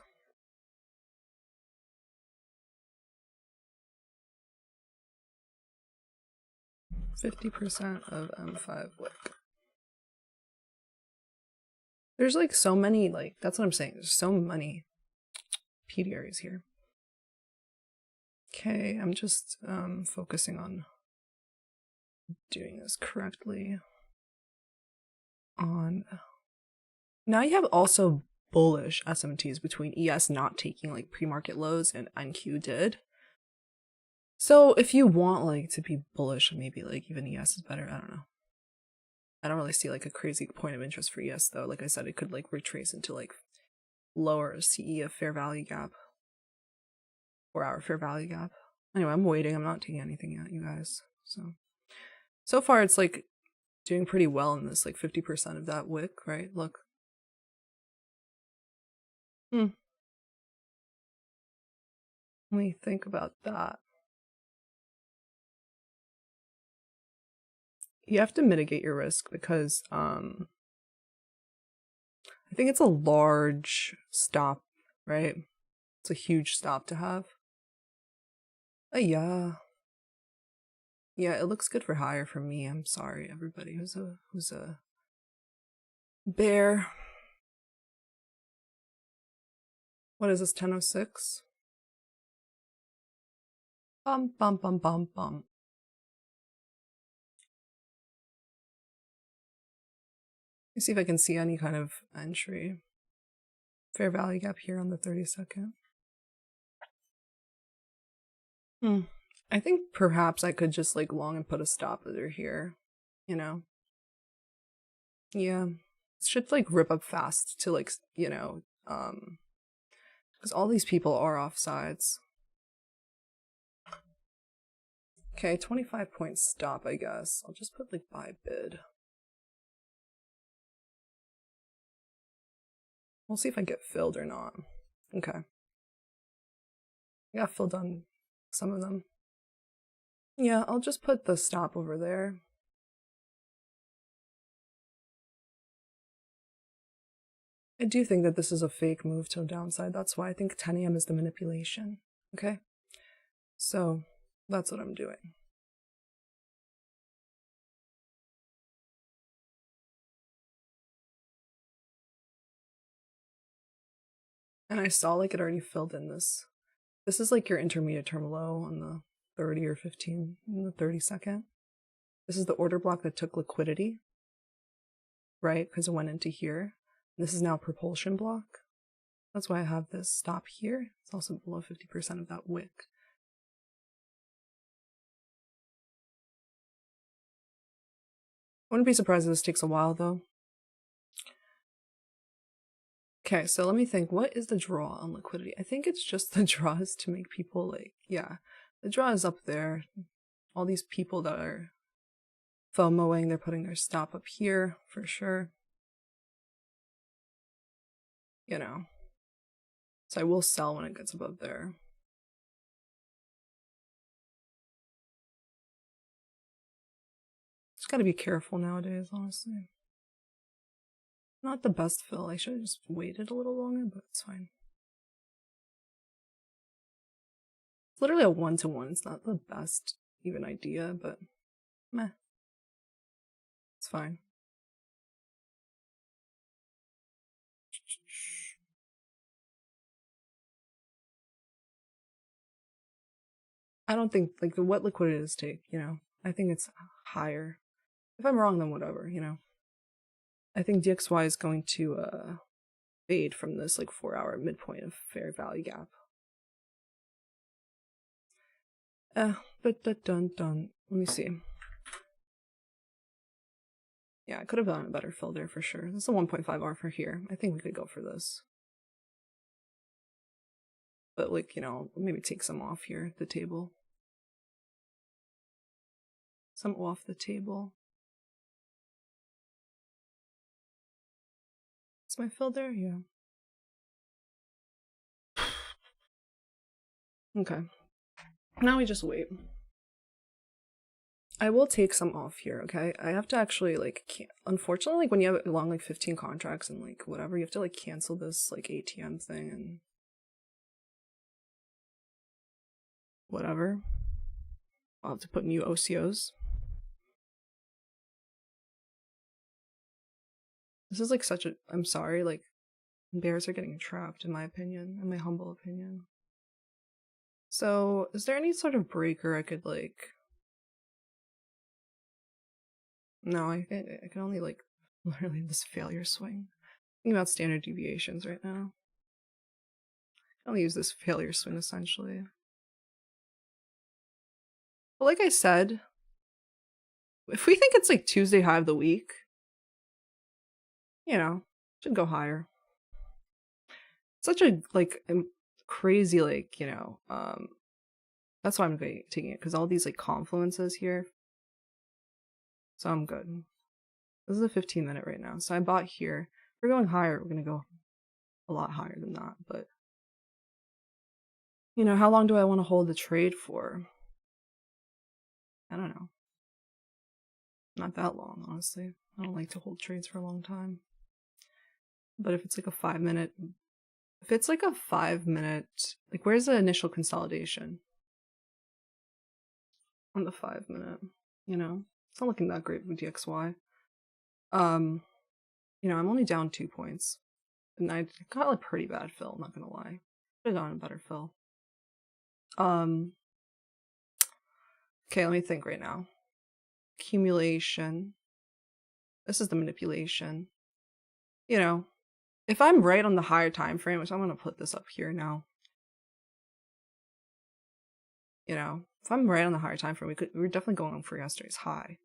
%50 of M5 wick. There's like so many, like, that's what I'm saying. There's so many PDRs here. Okay, I'm just focusing on doing this correctly. Now you have also bullish SMTs between ES not taking like pre-market lows and NQ did. So if you want like to be bullish, maybe like even ES is better. I don't know. I don't really see like a crazy point of interest for ES though. Like I said, it could like retrace into like lower CE of fair value gap. 4-hour fair value gap. Anyway, I'm waiting. I'm not taking anything yet, you guys. So far it's like doing pretty well in this like 50% of that wick, right? Look. Let me think about that. You have to mitigate your risk because I I think it's a large stop, right? It's a huge stop to have. Yeah. Yeah, it looks good for higher for me. I'm sorry, everybody who's a bear. What is this, 10:06? Bum bum bum bum bum. Let me see if I can see any kind of entry. Fair value gap here on the 32nd. I think perhaps I could just like long and put a stop under here, you know? Yeah. It should like rip up fast to like, you know, because all these people are offsides. Okay, 25-point stop, I guess. I'll just put like buy bid. We'll see if I get filled or not. Okay. I got filled on some of them. Yeah, I'll just put the stop over there. I do think that this is a fake move to a downside. That's why I think 10 a.m. is the manipulation. Okay? So that's what I'm doing. And I saw like it already filled in this. This is like your intermediate term low on the 30 or 15 in the 32nd. This is the order block that took liquidity, right? Because it went into here. This is now propulsion block. That's why I have this stop here. It's also below 50% of that wick. I wouldn't be surprised if this takes a while though. Okay, so let me think. What is the draw on liquidity? I think it's just the draw is to make people like, yeah, the draw is up there. All these people that are FOMOing, they're putting their stop up here for sure. You know, so I will sell when it gets above there. Just gotta be careful nowadays, honestly. Not the best fill. I should have just waited a little longer, but it's fine. It's literally a 1-to-1. It's not the best even idea, but meh. It's fine. I don't think like the what liquidity does take, you know. I think it's higher. If I'm wrong, then whatever, you know. I think DXY is going to fade from this like 4-hour midpoint of fair value gap. But dun. Let me see. Yeah, I could have done a better fill there for sure. This is a 1.5R for here. I think we could go for this. But like, you know, maybe take some off here, the table. Some off the table. Is my fill there? Yeah. Okay. Now we just wait. I will take some off here, okay? I have to actually, like, unfortunately, like, when you have long, like, 15 contracts and, like, whatever, you have to, like, cancel this, like, ATM thing and whatever. I'll have to put new OCOs. This is, like, such a... I'm sorry, like, bears are getting trapped, in my opinion, in my humble opinion. So, is there any sort of breaker I could, like... No, I can only, like, literally this failure swing. Thinking about standard deviations right now. I can only use this failure swing, essentially. But like I said, if we think it's, like, Tuesday high of the week, you know, should go higher. Such a, like, crazy, like, you know, that's why I'm taking it, because all these, like, confluences here. So I'm good. This is a 15-minute right now. So I bought here. If we're going higher, we're going to go a lot higher than that. But, you know, how long do I want to hold the trade for? I don't know. Not that long, honestly. I don't like to hold trades for a long time. But if it's like a 5-minute, like where's the initial consolidation? On the 5-minute, you know? It's not looking that great with DXY. You know, I'm only down 2 points. And I got a pretty bad fill, not gonna lie. Could have gotten a better fill. Okay, let me think right now. Accumulation. This is the manipulation. You know, if I'm right on the higher time frame, which I'm gonna put this up here now. You know, if I'm right on the higher time frame, we're definitely going for yesterday's high.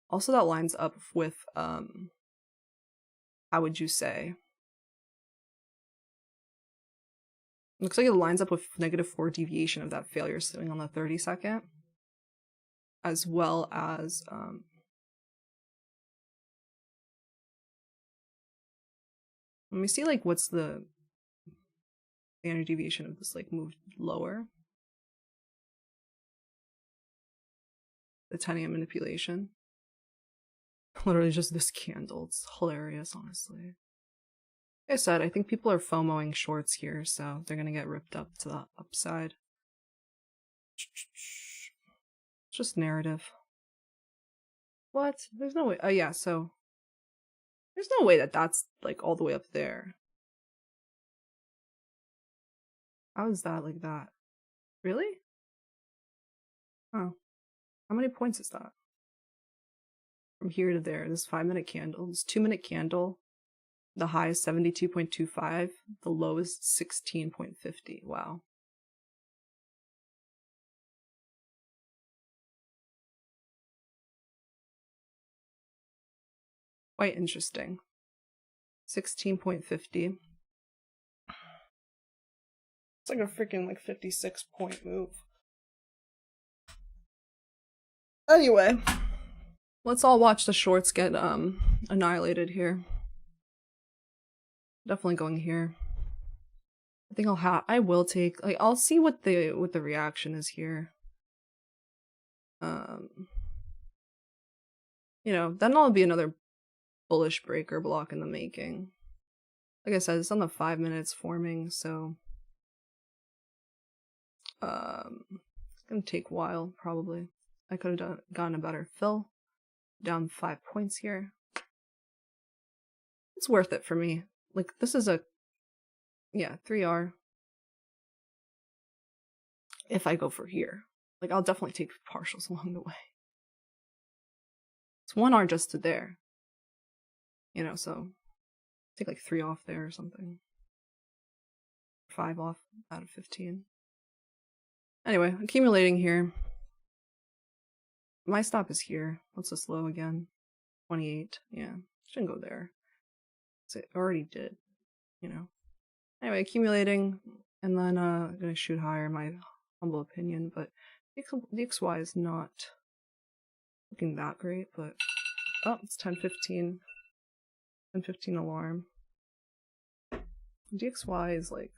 Also, that lines up with how would you say? Looks like it lines up with -4 deviation of that failure sitting on the 30-second, as well as let me see like what's the standard deviation of this like moved lower. The 10 AM manipulation. Literally just this candle. It's hilarious, honestly. Like I said, I think people are FOMOing shorts here, so they're gonna get ripped up to the upside. It's just narrative. What? There's no way. Oh yeah, so there's no way that that's like all the way up there. How is that like that? Really? Oh. How many points is that? From here to there. This 5-minute candle. This 2-minute candle. The high is 72.25. The low is 16.50. Wow. Quite interesting. 16.50. It's like a freaking like 56-point move. Anyway, let's all watch the shorts get annihilated here. Definitely going here. I think I will take like I'll see what the reaction is here. You know, then I'll be another bullish breaker block in the making. Like I said, it's on the 5 minutes forming, so it's gonna take a while probably. I could have gotten a better fill. Down 5 points here. It's worth it for me. Like this is a 3R. If I go for here, like I'll definitely take partials along the way. It's 1R just to there. You know, so take like 3 off there or something. 5 off out of 15. Anyway, accumulating here. My stop is here. What's this low again? 28. Yeah, shouldn't go there. So it already did, you know. Anyway, accumulating, and then gonna shoot higher, in my humble opinion, but DXY is not looking that great, but oh, it's 10:15. 10:15 alarm. DXY is like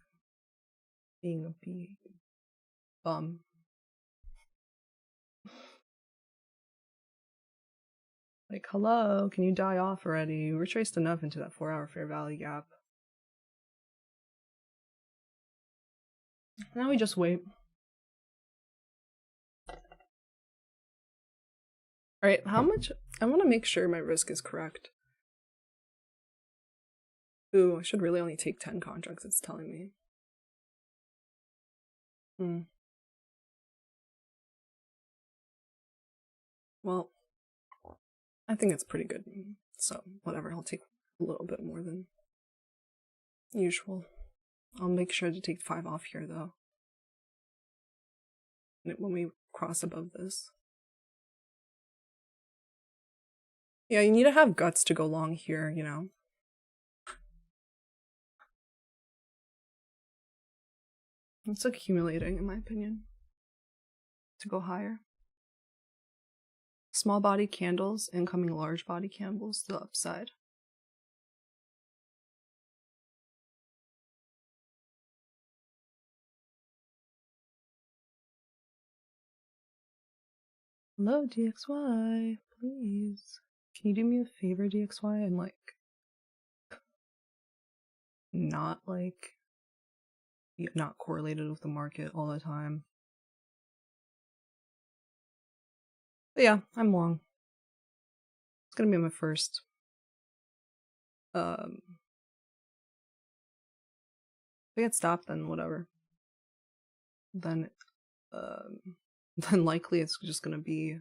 being a big bum. Like, hello, can you die off already? You retraced enough into that 4-hour fair value gap. Now we just wait. Alright, how much? I want to make sure my risk is correct. Ooh, I should really only take 10 contracts, it's telling me. Well, I think it's pretty good. So, whatever, I'll take a little bit more than usual. I'll make sure to take 5 off here, though. When we cross above this. Yeah, you need to have guts to go long here, you know. It's accumulating, in my opinion, to go higher. Small body candles, incoming large body candles to the upside. Hello, DXY, please. Can you do me a favor, DXY, and like not like not correlated with the market all the time. But yeah, I'm long. It's gonna be my first. If I get stopped, then whatever. Then then likely it's just gonna be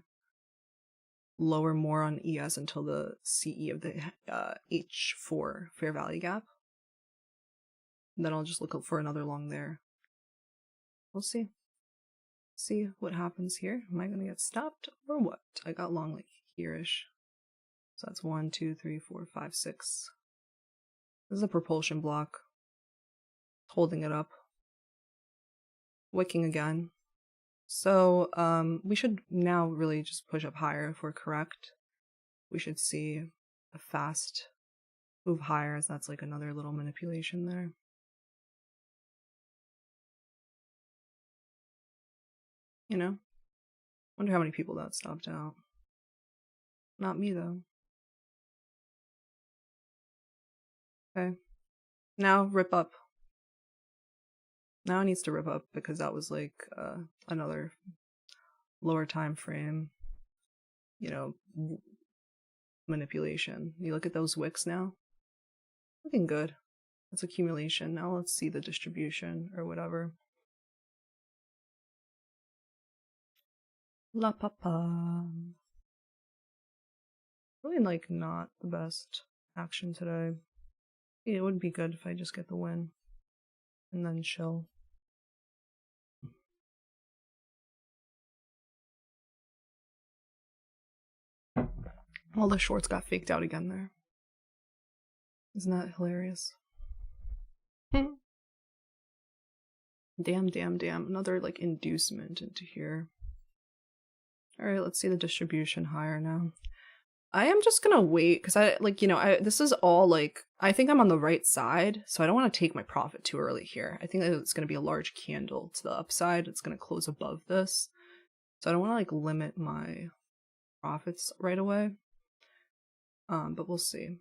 lower more on ES until the CE of the H4 fair value gap. And then I'll just look for another long there. We'll see. See what happens here. Am I gonna get stopped or what? I got long like here-ish. So that's 1, 2, 3, 4, 5, 6. This is a propulsion block. Holding it up. Wicking again. So we should now really just push up higher if we're correct. We should see a fast move higher, as that's like another little manipulation there. You know? Wonder how many people that stopped out. Not me though. Okay. Now rip up. Now it needs to rip up because that was like another lower time frame, you know, manipulation. You look at those wicks now. Looking good. That's accumulation. Now let's see the distribution or whatever. La papa. Really like not the best action today. It would be good if I just get the win and then chill. All the shorts got faked out again there. Isn't that hilarious? Damn. Another like inducement into here. Alright, let's see the distribution higher now. I am just gonna wait because I like, this is all like, I think I'm on the right side, so I don't want to take my profit too early here. I think that it's gonna be a large candle to the upside. It's gonna close above this. So I don't want to like limit my profits right away. But we'll see.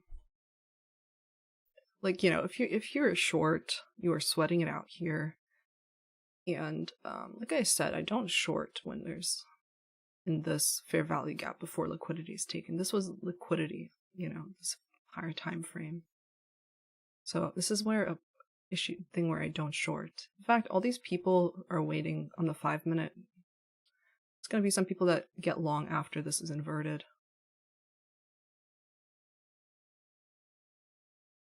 Like, if you're short, you are sweating it out here. And like I said, I don't short when there's in this fair value gap before liquidity is taken. This was liquidity, this higher time frame. So this is where a thing where I don't short. In fact, all these people are waiting on the 5-minute. It's gonna be some people that get long after this is inverted.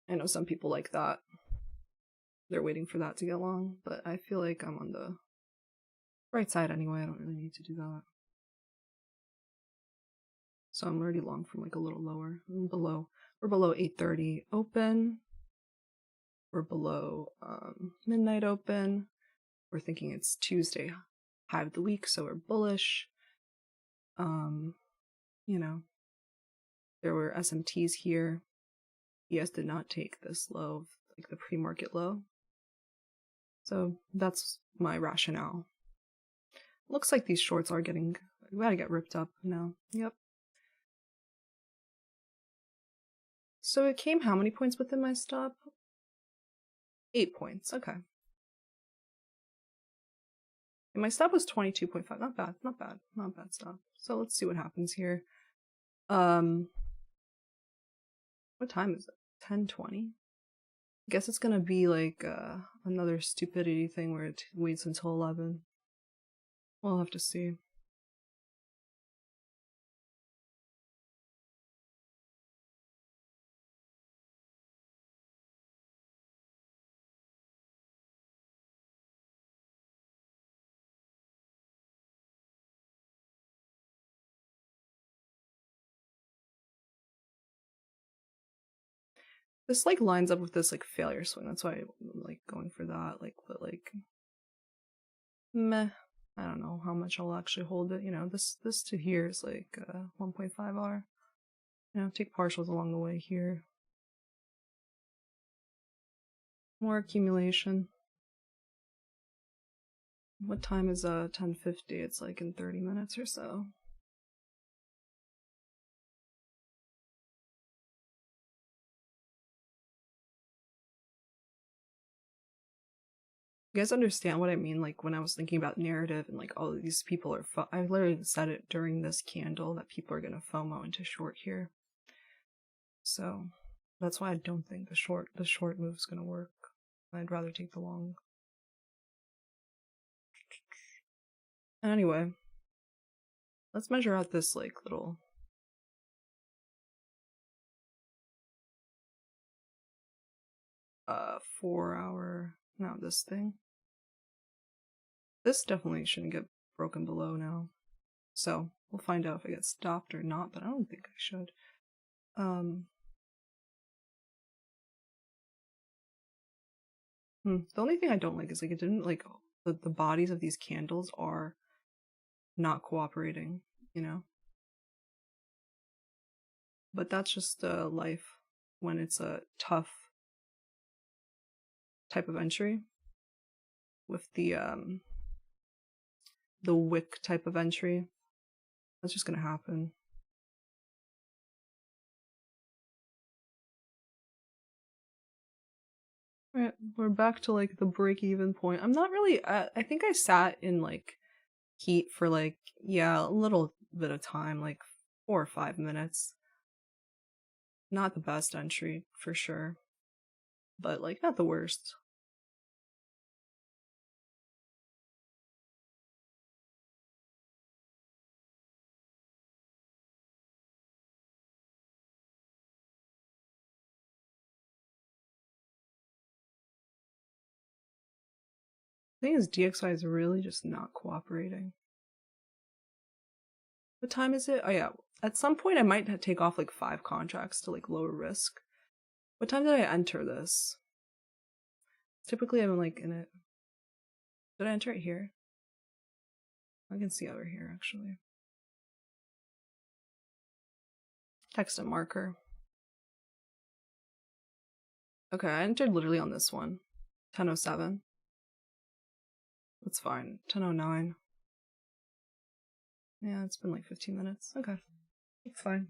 I know some people like that. They're waiting for that to get long, but I feel like I'm on the right side anyway. I don't really need to do that. So I'm already long from like a little lower. We're below 8:30 open. We're below midnight open. We're thinking it's Tuesday high of the week, so we're bullish. There were SMTs here. ES did not take this low, like the pre-market low. So that's my rationale. Looks like these shorts are we gotta get ripped up now. Yep. So it came how many points within my stop? 8 points, okay. And my stop was 22.5, not bad stop. So let's see what happens here. What time is it? 10:20? I guess it's gonna be like another stupidity thing where it waits until 11. We'll have to see. This like lines up with this like failure swing. That's why I'm like going for that. Like, but like, meh. I don't know how much I'll actually hold it. This to here is like 1.5R. Take partials along the way here. More accumulation. What time is 10:50? It's like in 30 minutes or so. You guys understand what I mean? Like when I was thinking about narrative and like all of these people are, I literally said it during this candle that people are gonna FOMO into short here. So that's why I don't think the short move is gonna work. I'd rather take the long. Anyway, let's measure out this like little 4 hour. No, this thing. This definitely shouldn't get broken below now. So we'll find out if I get stopped or not, but I don't think I should. The only thing I don't like is like it didn't like the bodies of these candles are not cooperating, you know? But that's just life when it's a tough type of entry with the wick type of entry. That's just gonna happen. Alright, we're back to like the break-even point. I'm not really I think I sat in like heat for like, yeah, a little bit of time, like 4 or 5 minutes. Not the best entry for sure, but like not the worst. The thing is, DXY is really just not cooperating. What time is it? Oh yeah, at some point I might take off like 5 contracts to like lower risk. What time did I enter this? Typically I'm like in it. Did I enter it here? I can see over here actually. Text a marker. Okay, I entered literally on this one. 10:07. That's fine. 10:09. Yeah, it's been like 15 minutes. Okay. It's fine.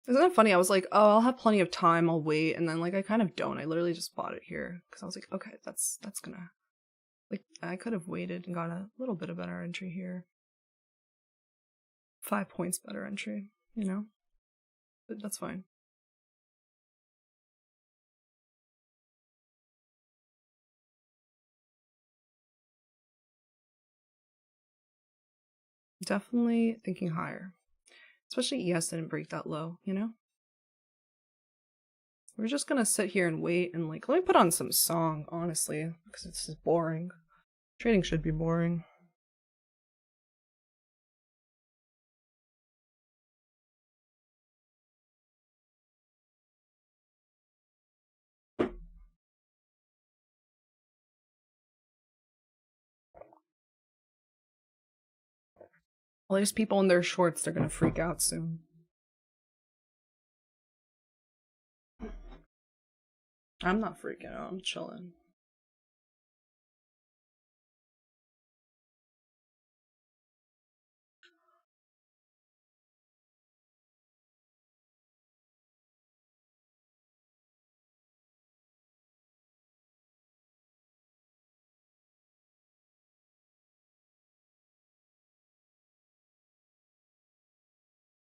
Isn't it funny? I was like, oh, I'll have plenty of time, I'll wait, and then like I kind of don't. I literally just bought it here because I was like, okay, that's gonna like I could have waited and got a little bit of better entry here. 5 points better entry, you know? But that's fine. Definitely thinking higher. Especially ES didn't break that low, you know? We're just gonna sit here and wait and like, let me put on some song, honestly, because it's just boring. Trading should be boring. Well, there's people in their shorts, they're gonna freak out soon. I'm not freaking out, I'm chilling.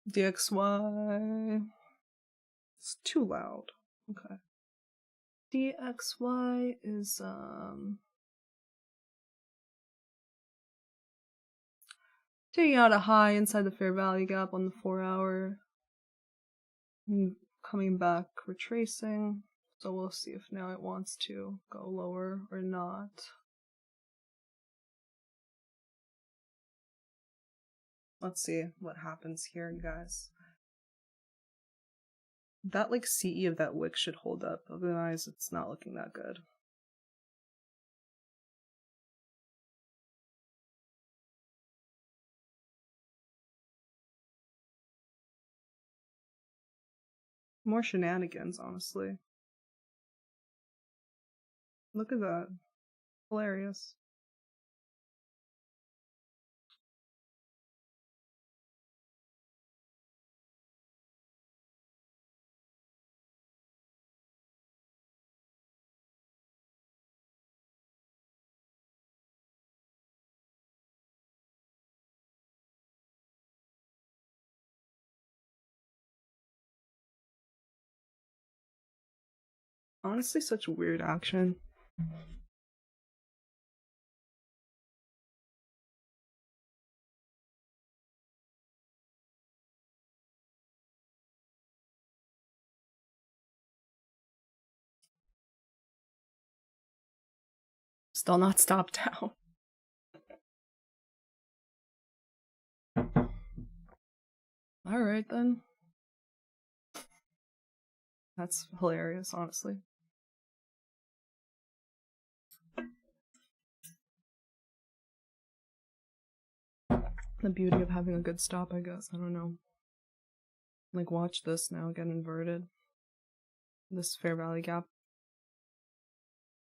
DXY. It's too loud. Okay. DXY is taking out a high inside the fair value gap on the 4 hour. Coming back, retracing. So we'll see if now it wants to go lower or not. Let's see what happens here, guys. That like CE of that wick should hold up, otherwise it's not looking that good. More shenanigans, honestly. Look at that. Hilarious. Honestly, such weird action. Still not stopped down. Alright then. That's hilarious, honestly. The beauty of having a good stop, I guess. I don't know. Like, watch this now get inverted. This fair value gap.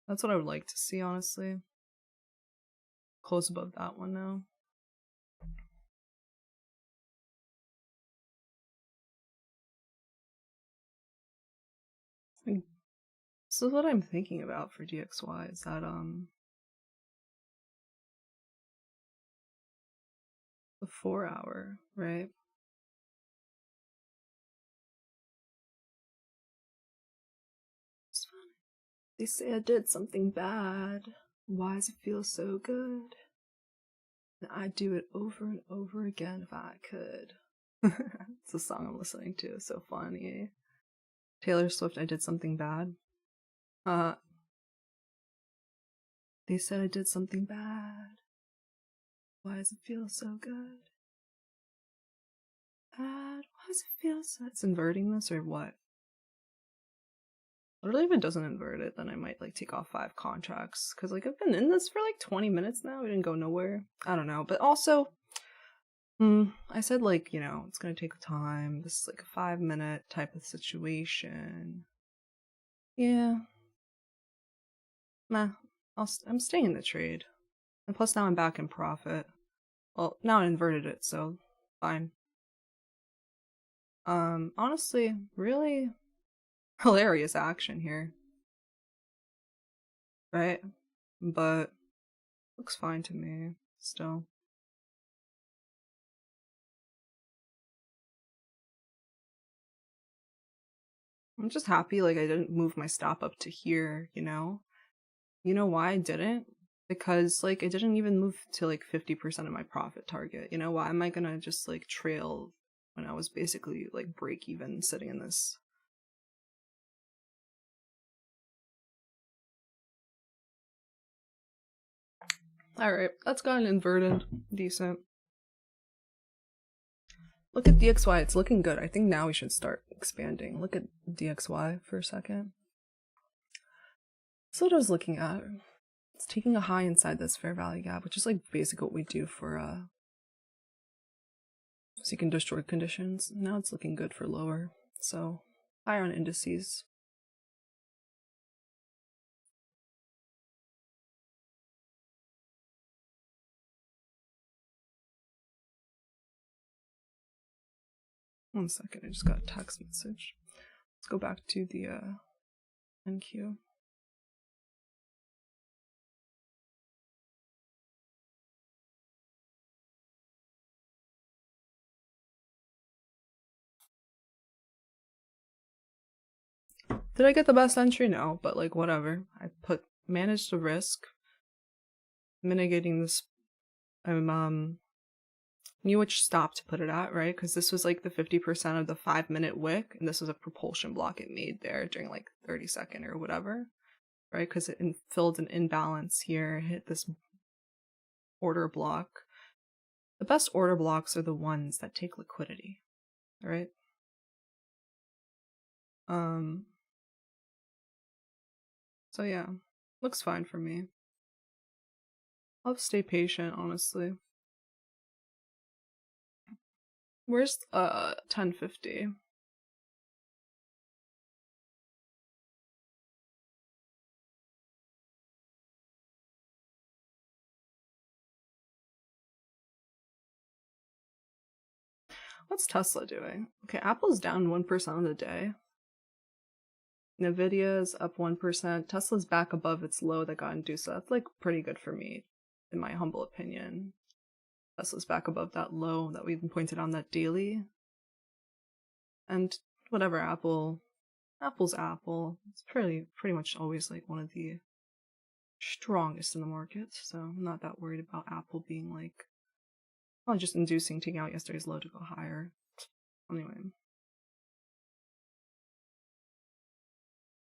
That's what I would like to see, honestly. Close above that one now. This is what I'm thinking about for DXY, is that the 4 hour, right? It's funny. They say I did something bad. Why does it feel so good? And I'd do it over and over again if I could. It's the song I'm listening to. It's so funny. Taylor Swift, I did something bad. They said I did something bad. Why does it feel so good? Bad. Why does it feel so? It's inverting this or what? Literally, if it doesn't invert it, then I might like take off 5 contracts. Cause like I've been in this for like 20 minutes now. We didn't go nowhere. I don't know. But also, I said like, you know, it's gonna take time. This is like a 5-minute type of situation. Yeah. Nah. I'm staying in the trade. And plus now I'm back in profit. Well, now I inverted it, so fine. Honestly, really hilarious action here. Right? But looks fine to me, still. I'm just happy like I didn't move my stop up to here, you know? You know why I didn't? Because like it didn't even move to like 50% of my profit target. You know, why am I gonna just like trail when I was basically like break even sitting in this? Alright, that's gotten inverted. Decent. Look at DXY, it's looking good. I think now we should start expanding. Look at DXY for a second. So what I was looking at, it's taking a high inside this fair value gap, which is like basically what we do for seek and destroy conditions. Now it's looking good for lower. So higher on indices. One second, I just got a text message. Let's go back to the NQ. Did I get the best entry? No, but like whatever. I managed the risk, mitigating this. Knew which stop to put it at, right? Because this was like the 50% of the 5-minute wick, and this was a propulsion block it made there during like 30-second or whatever, right? Because it filled an imbalance here, hit this order block. The best order blocks are the ones that take liquidity, right? So yeah, looks fine for me. I'll stay patient, honestly. Where's 1050? What's Tesla doing? Okay, Apple's down 1% of the day. Nvidia's up 1%. Tesla's back above its low that got induced. So that's like pretty good for me, in my humble opinion. Tesla's back above that low that we pointed on that daily. And whatever, Apple Apple's Apple. It's pretty much always like one of the strongest in the market, so I'm not that worried about Apple being like, well, just inducing taking out yesterday's low to go higher. Anyway.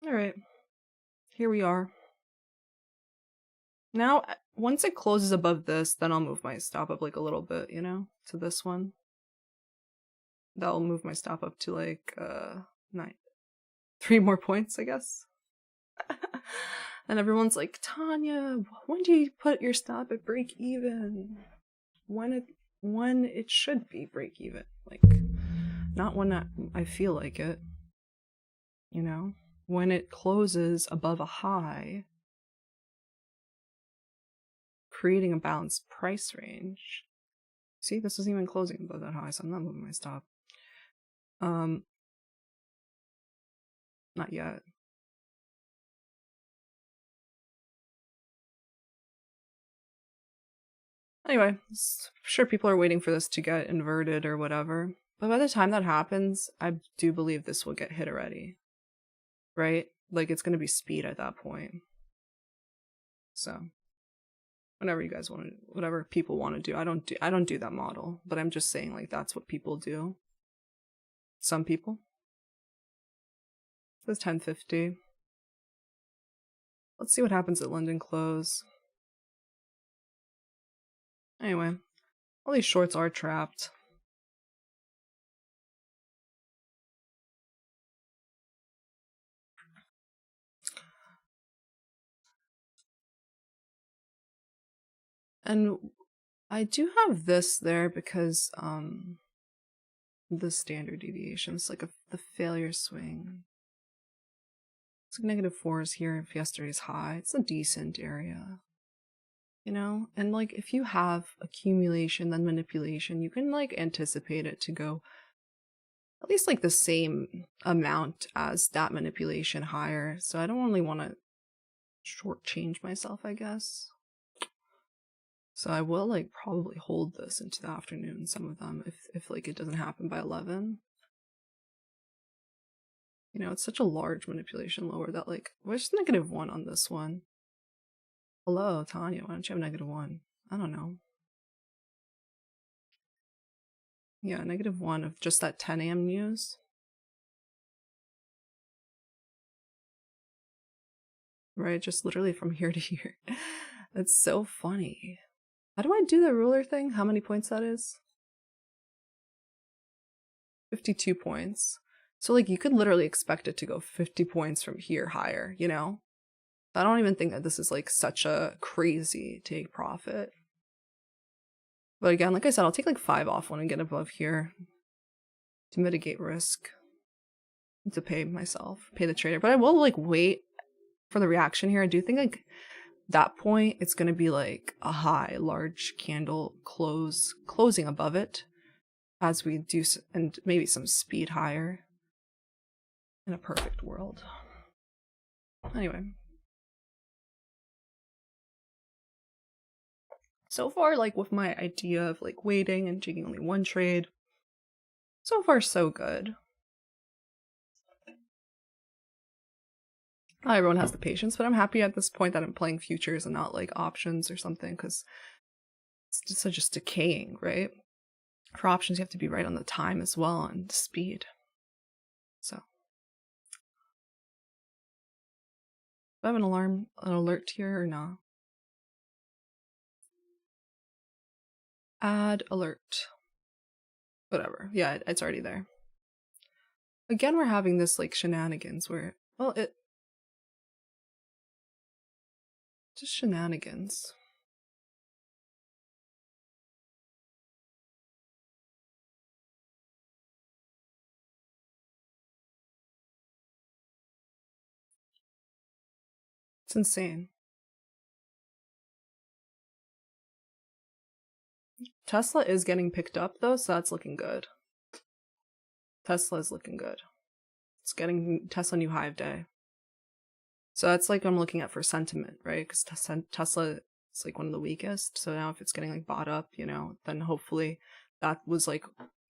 Alright. Here we are. Now, once it closes above this, then I'll move my stop up like a little bit, you know, to this one. That'll move my stop up to like 3 more points, I guess. And everyone's like, Tanya, when do you put your stop at break even? When it should be break even. Like, not when I feel like it. You know? When it closes above a high, creating a balanced price range. See, this isn't even closing above that high, so I'm not moving my stop. Not yet. Anyway, I'm sure people are waiting for this to get inverted or whatever. But by the time that happens, I do believe this will get hit already. Right? Like, it's going to be speed at that point. So, whatever you guys want to, whatever people want to do. I don't do that model, but I'm just saying, like, that's what people do. Some people. It says 10:50. Let's see what happens at London close. Anyway, all these shorts are trapped. And I do have this there because the standard deviation is like the failure swing. It's like -4 here if yesterday's high. It's a decent area. You know? And like if you have accumulation then manipulation, you can like anticipate it to go at least like the same amount as that manipulation higher. So I don't really want to shortchange myself, I guess. So I will like probably hold this into the afternoon, some of them, if like it doesn't happen by 11. You know, it's such a large manipulation lower that like, where's -1 on this one? Hello, Tanya, why don't you have -1? I don't know. Yeah, -1 of just that 10 a.m. news. Right, just literally from here to here. That's so funny. How do I do the ruler thing? How many points that is? 52 points. So like you could literally expect it to go 50 points from here higher, you know? I don't even think that this is like such a crazy take profit. But again, like I said, I'll take like 5 off when I get above here to mitigate risk. To pay myself, pay the trader. But I will like wait for the reaction here. I do think like that point it's going to be like a high, large candle closing above it as we do, and maybe some speed higher in a perfect world. Anyway. So far, like with my idea of like waiting and taking only one trade, so far so good. Not everyone has the patience, but I'm happy at this point that I'm playing futures and not like options or something, because it's just decaying, right? For options, you have to be right on the time as well and speed. So, do I have an alert here or not? Add alert. Whatever. Yeah, it's already there. Again, we're having this like shenanigans where, well, just shenanigans. It's insane. Tesla is getting picked up though, so that's looking good. Tesla is looking good. It's getting Tesla new high of day. So that's like I'm looking at for sentiment, right? Because Tesla is like one of the weakest. So now if it's getting like bought up, you know, then hopefully that was like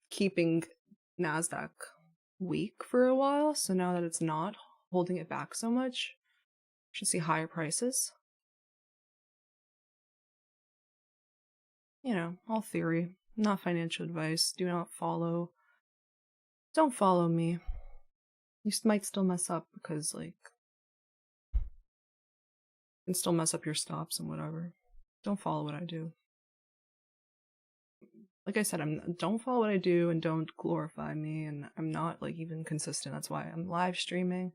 keeping NASDAQ weak for a while, so now that it's not holding it back so much, should see higher prices. You know, all theory, not financial advice. Don't follow me. You might still mess up because, like, you can still mess up your stops and whatever. Don't follow what I do. Like I said, don't follow what I do and don't glorify me, and I'm not like even consistent. That's why I'm live streaming,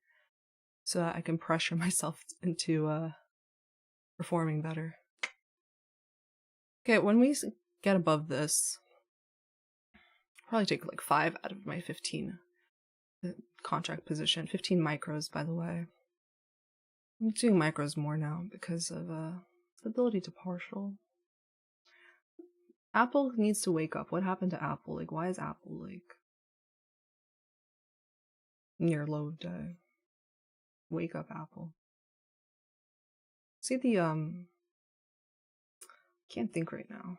so that I can pressure myself into performing better. Okay, when we get above this, I'll probably take like 5 out of my 15 contract position. 15 micros, by the way. I'm doing micros more now because of the ability to partial. Apple needs to wake up. What happened to Apple? Like, why is Apple like near low of day? Wake up, Apple. See the can't think right now.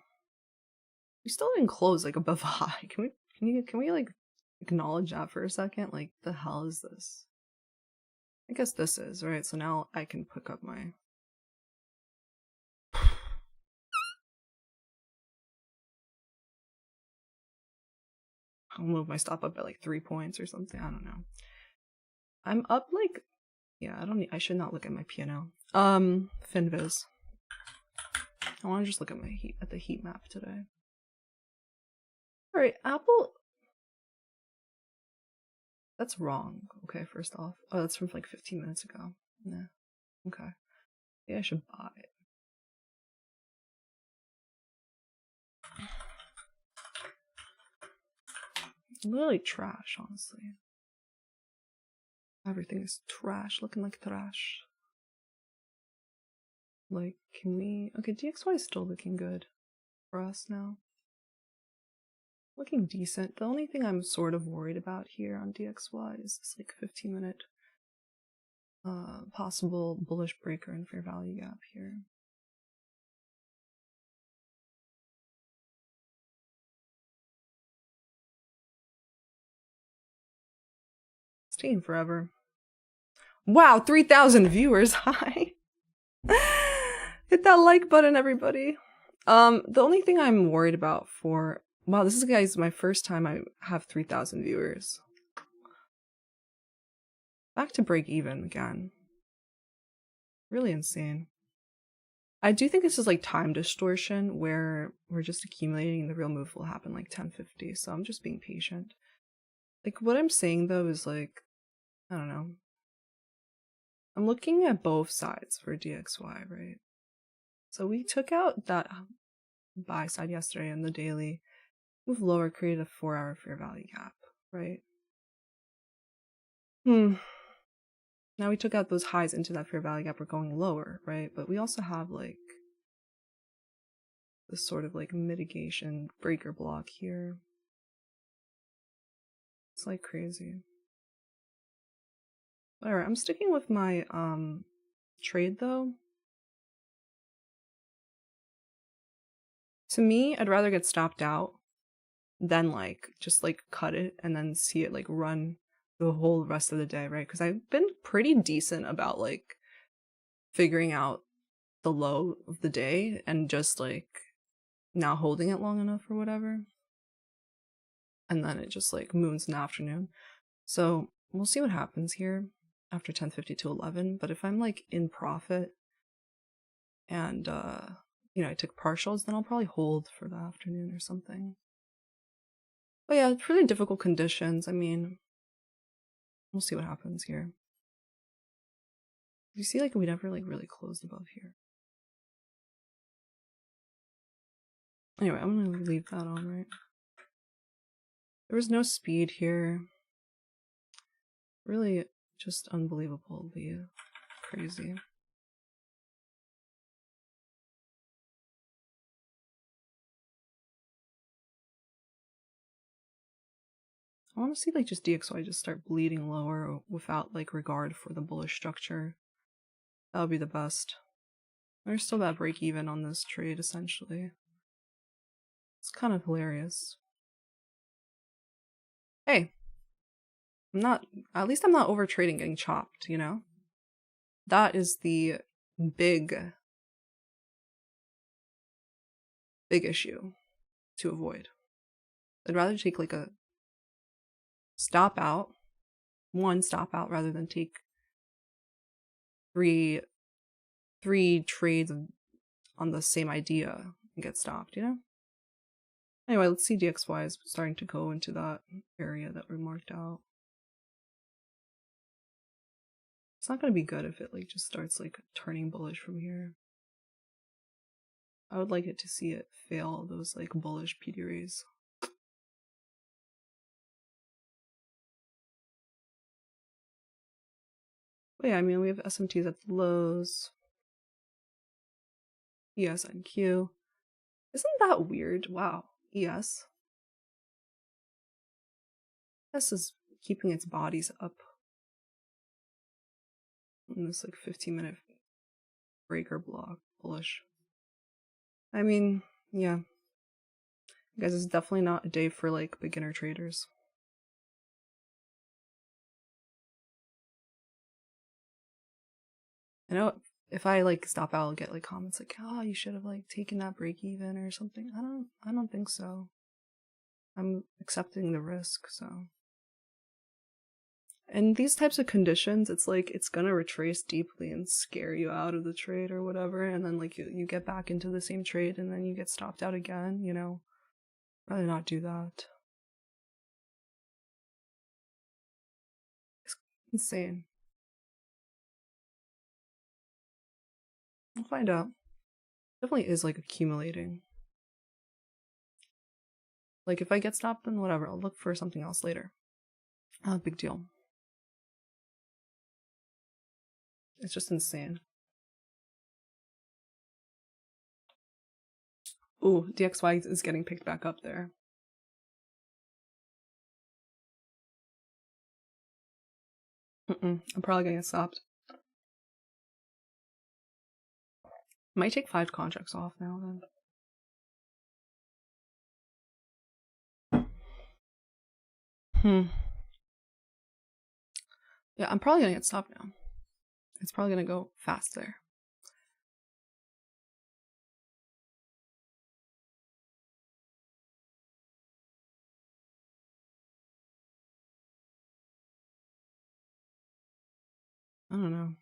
We still didn't close like above high. Can we like acknowledge that for a second? Like, the hell is this? I guess this is right. So now I can pick up my. I'll move my stop up by like 3 points or something. I don't know. I'm up like, yeah. I should not look at my P&L. Finviz. I want to just look at the heat map today. All right, Apple. That's wrong. Okay, first off. Oh, that's from like 15 minutes ago. Yeah. Okay. Yeah, I should buy it. Literally trash, honestly. Everything is trash, looking like trash. Like, can we... Okay, DXY is still looking good for us now. Looking decent. The only thing I'm sort of worried about here on DXY is this like 15-minute possible bullish breaker and fair value gap here. It's taking forever. Wow, 3,000 viewers. Hi. Hit that like button, everybody. The only thing I'm worried about for... Wow, this is, guys, my first time I have 3,000 viewers. Back to break even again. Really insane. I do think this is like time distortion where we're just accumulating and the real move will happen like 10:50, so I'm just being patient. Like, what I'm saying though is like, I don't know. I'm looking at both sides for DXY, right? So we took out that buy side yesterday in the daily, move lower, created a 4-hour fair value gap, right? Now we took out those highs into that fair value gap, we're going lower, right? But we also have like this sort of like mitigation breaker block here. It's like crazy. Alright, I'm sticking with my trade though. To me, I'd rather get stopped out than like just like cut it and then see it like run the whole rest of the day, right? Because I've been pretty decent about like figuring out the low of the day and just like not holding it long enough or whatever. And then it just like moons in the afternoon. So we'll see what happens here after 10:50 to 11. But if I'm like in profit and you know, I took partials, then I'll probably hold for the afternoon or something. But yeah, it's really difficult conditions. I mean, we'll see what happens here. You see, like, we never like really closed above here. Anyway, I'm gonna leave that on, right? There was no speed here. Really just unbelievably crazy. I want to see like just DXY just start bleeding lower without like regard for the bullish structure. That would be the best. There's still that break even on this trade essentially. It's kind of hilarious. Hey, At least I'm not over trading getting chopped, you know? That is the big issue to avoid. I'd rather take like a one stop out rather than take three trades on the same idea and get stopped, you know? Anyway, let's see DXY is starting to go into that area that we marked out. It's not going to be good if it like just starts like turning bullish from here. I would like it to see it fail those like bullish PD rays. But yeah, I mean, we have SMTs at the lows. ES and Q. Isn't that weird? Wow. ES. ES is keeping its bodies up in this like 15-minute breaker block bullish. I mean, yeah. Guys, it's definitely not a day for like beginner traders. I know if I like stop out, I'll get like comments like, "Oh, you should have like taken that break even or something." I don't think so. I'm accepting the risk, so. In these types of conditions, it's like it's gonna retrace deeply and scare you out of the trade or whatever, and then like you get back into the same trade and then you get stopped out again, you know. Rather not do that. It's insane. We'll find out. Definitely is like accumulating. Like if I get stopped, then whatever, I'll look for something else later. Not a big deal. It's just insane. Ooh, DXY is getting picked back up there. I'm probably gonna get stopped. Might take 5 contracts off now then. Yeah, I'm probably gonna get stopped now. It's probably gonna go fast there. I don't know.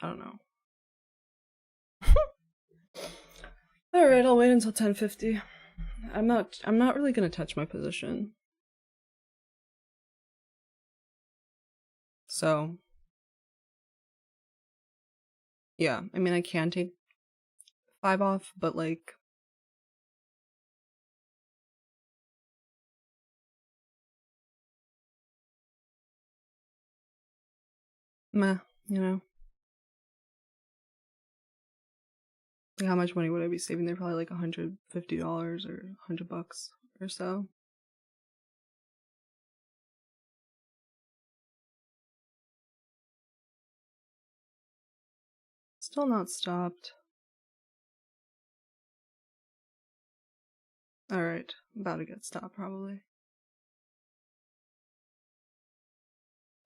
I don't know. Alright, I'll wait until 10:50. I'm not really gonna touch my position. So yeah, I mean I can take 5 off, but like meh, you know. Like how much money would I be saving there? Probably like $150 or $100 or so. Still not stopped. Alright, about to get stopped probably.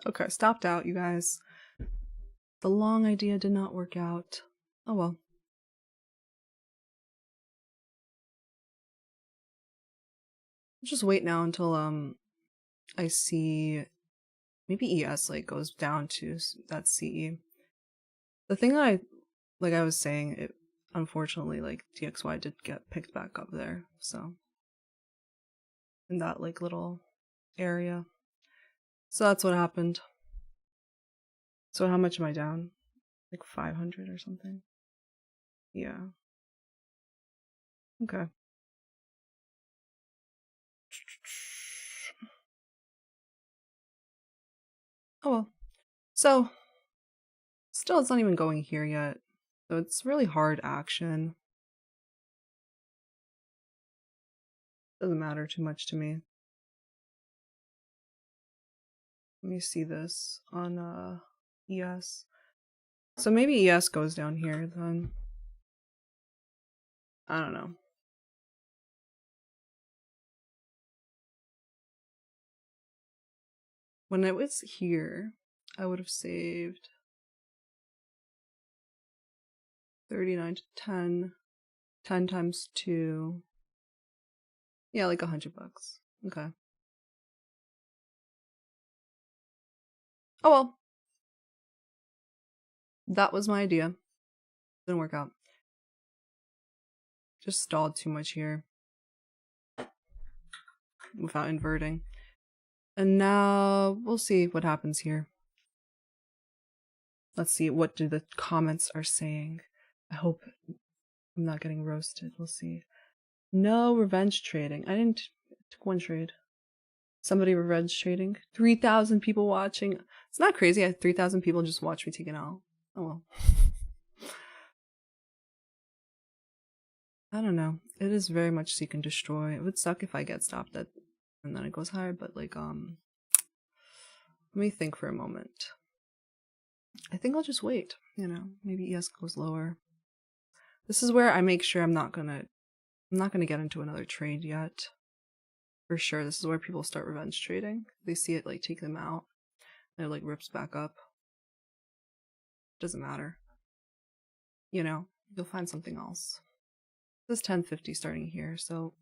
Okay, stopped out, you guys. The long idea did not work out. Oh well. I'll just wait now until I see maybe ES like goes down to that CE. The thing that I was saying, it unfortunately like DXY did get picked back up there, so in that like little area. So that's what happened. So how much am I down? Like 500 or something? Yeah. Okay. Oh well. So still it's not even going here yet. So it's really hard action. Doesn't matter too much to me. Let me see this on ES. So maybe ES goes down here then. I don't know. When it was here, I would have saved 39 to 10. 10 times 2. Yeah, like $100. Okay. Oh well. That was my idea. Didn't work out. Just stalled too much here without inverting. And now we'll see what happens here. Let's see, what do the comments are saying. I hope I'm not getting roasted. We'll see. No revenge trading. I took one trade. Somebody revenge trading. 3,000 people watching. It's not crazy. I had 3,000 people just watch me take an L. Oh well. I don't know. It is very much seek and destroy. It would suck if I get stopped at and then it goes higher, but like let me think for a moment. I think I'll just wait, you know. Maybe ES goes lower. This is where I make sure I'm not gonna get into another trade yet. For sure. This is where people start revenge trading. They see it like take them out and it like rips back up. Doesn't matter. You know, you'll find something else. This is 1050 starting here, so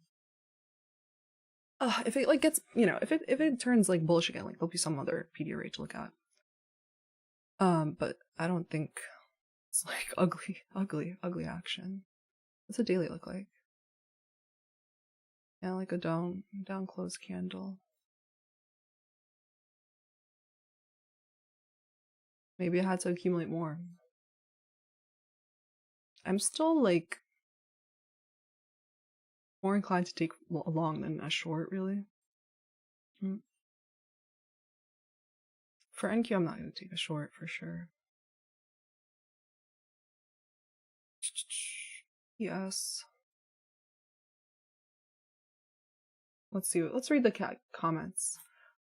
if it like gets, you know, if it turns like bullish again, like there'll be some other PDR rate to look at. But I don't think it's like ugly action. What's a daily look like? Yeah, like a down close candle. Maybe I had to accumulate more. I'm still like more inclined to take a long than a short, really. For NQ, I'm not going to take a short for sure. Yes. Let's see. Let's read the comments.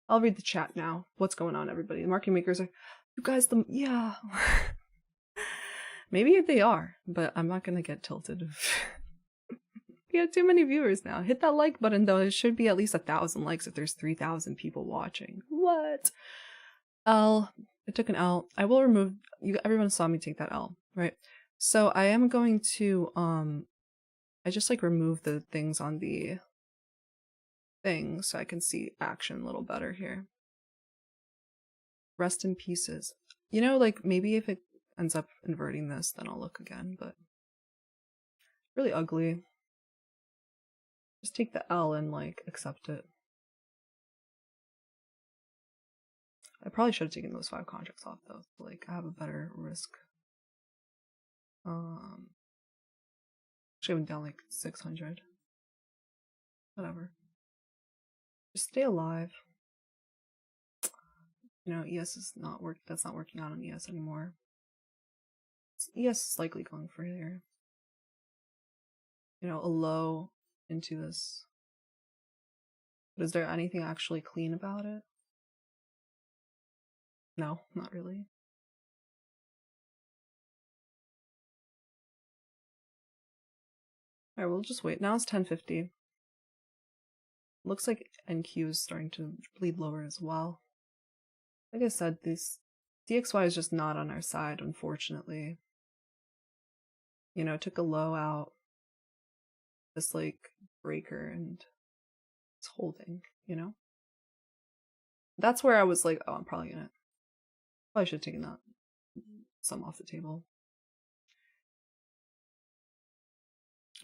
I'll read the chat now. What's going on, everybody? The market makers are, you guys, yeah. Maybe they are, but I'm not gonna get tilted. We have too many viewers now. Hit that like button though. It should be at least 1,000 likes if there's 3,000 people watching. What? L. I took an L. I will remove you. Everyone saw me take that L, right? So I am going to I just like remove the things on the thing so I can see action a little better here. Rest in pieces. You know, like maybe if it ends up inverting this, then I'll look again, but really ugly. Just take the L and like accept it. I probably should have taken those 5 contracts off though. Like I have a better risk. Actually I went down like 600. Whatever. Just stay alive. You know, ES is not that's not working out on ES anymore. ES is likely going for here. You know, a low into this. But is there anything actually clean about it? No, not really. Alright, we'll just wait. Now it's 1050. Looks like NQ is starting to bleed lower as well. Like I said, this DXY is just not on our side, unfortunately. You know, it took a low out, this like breaker, and it's holding, you know? That's where I was like, oh, I'm probably should have taken that some off the table.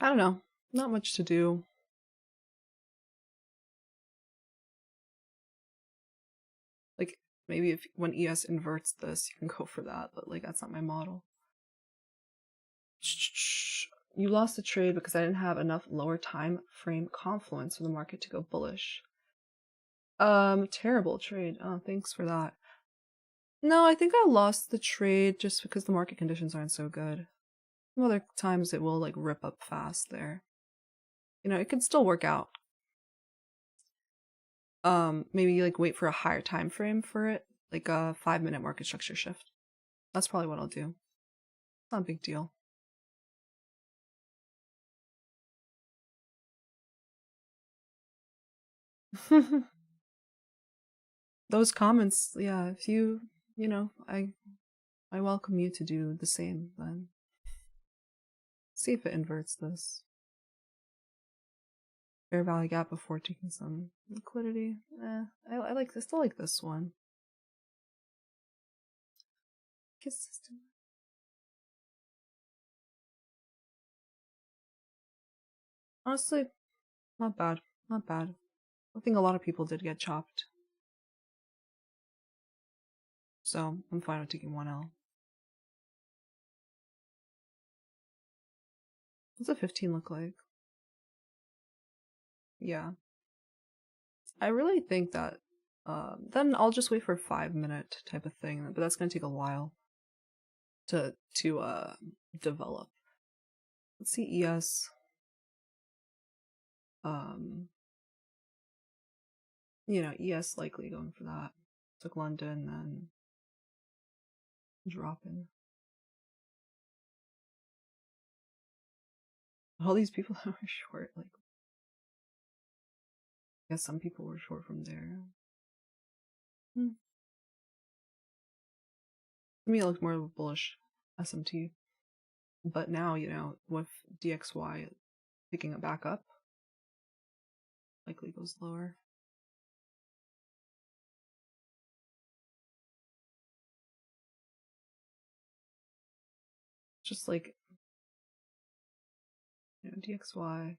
I don't know. Not much to do. Like, maybe if when ES inverts this, you can go for that, but like that's not my model. You lost the trade because I didn't have enough lower time frame confluence for the market to go bullish. Terrible trade. Oh, thanks for that. No, I think I lost the trade just because the market conditions aren't so good. Some other times it will like rip up fast there. You know, it could still work out. maybe like wait for a higher time frame for it, like a 5-minute market structure shift. That's probably what I'll do. Not a big deal. Those comments, yeah, if you know, I welcome you to do the same then. See if it inverts this. Fair value gap before taking some liquidity. I like this. Still like this one. Consistent. Honestly, not bad. Not bad. I think a lot of people did get chopped. So I'm fine with taking 1L. What's a 15 look like? Yeah. I really think that then I'll just wait for a 5-minute type of thing, but that's gonna take a while to develop. Let's see ES. You know, ES likely going for that. Took London, then dropping. All these people that were short, like, I guess some people were short from there. To me, it looked more of a bullish SMT. But now, you know, with DXY picking it back up, likely goes lower. Just like, you know, DXY.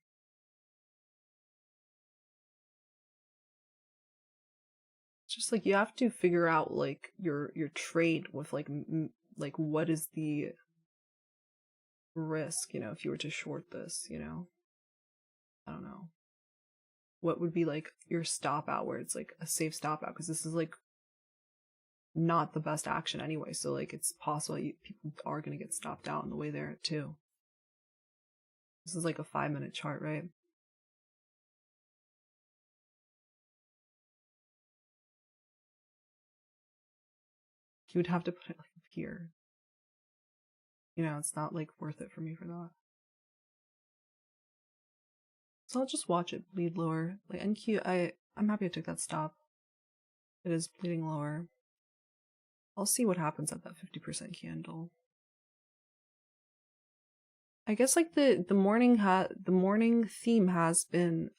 Just like you have to figure out like your trade with like like what is the risk, you know, if you were to short this, you know. I don't know. What would be like your stop out where it's like a safe stop out, because this is like not the best action anyway, so like it's possible people are going to get stopped out on the way there too. This is like a 5-minute chart, right? You would have to put it like here. You know, it's not like worth it for me for that. So I'll just watch it bleed lower. Like NQ, I'm happy I took that stop. It is bleeding lower. I'll see what happens at that 50% candle. I guess like the morning theme has been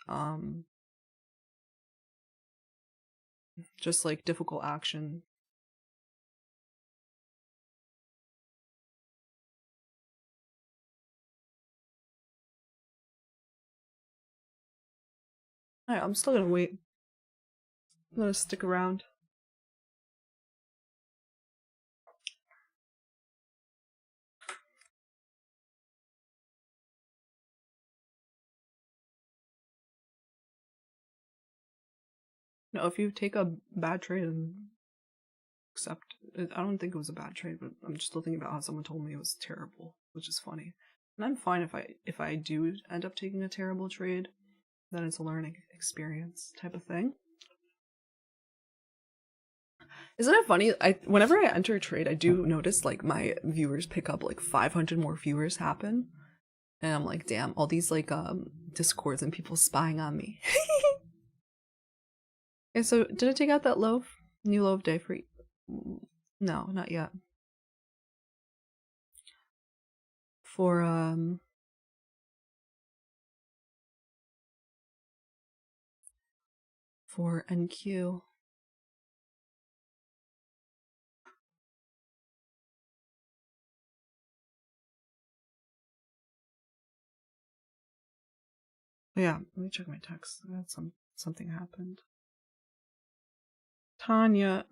just like difficult action. Alright, I'm still gonna wait. I'm gonna stick around. No, if you take a bad trade and accept it, I don't think it was a bad trade, but I'm just still thinking about how someone told me it was terrible, which is funny. And I'm fine if I do end up taking a terrible trade, then it's a learning experience type of thing. Isn't it funny? Whenever I enter a trade, I do notice like my viewers pick up like 500 more viewers happen, and I'm like, damn, all these like discords and people spying on me. Okay, so did I take out that low? New low of day for no, not yet. For NQ. Oh, yeah, let me check my text. I had something happened. Tanya.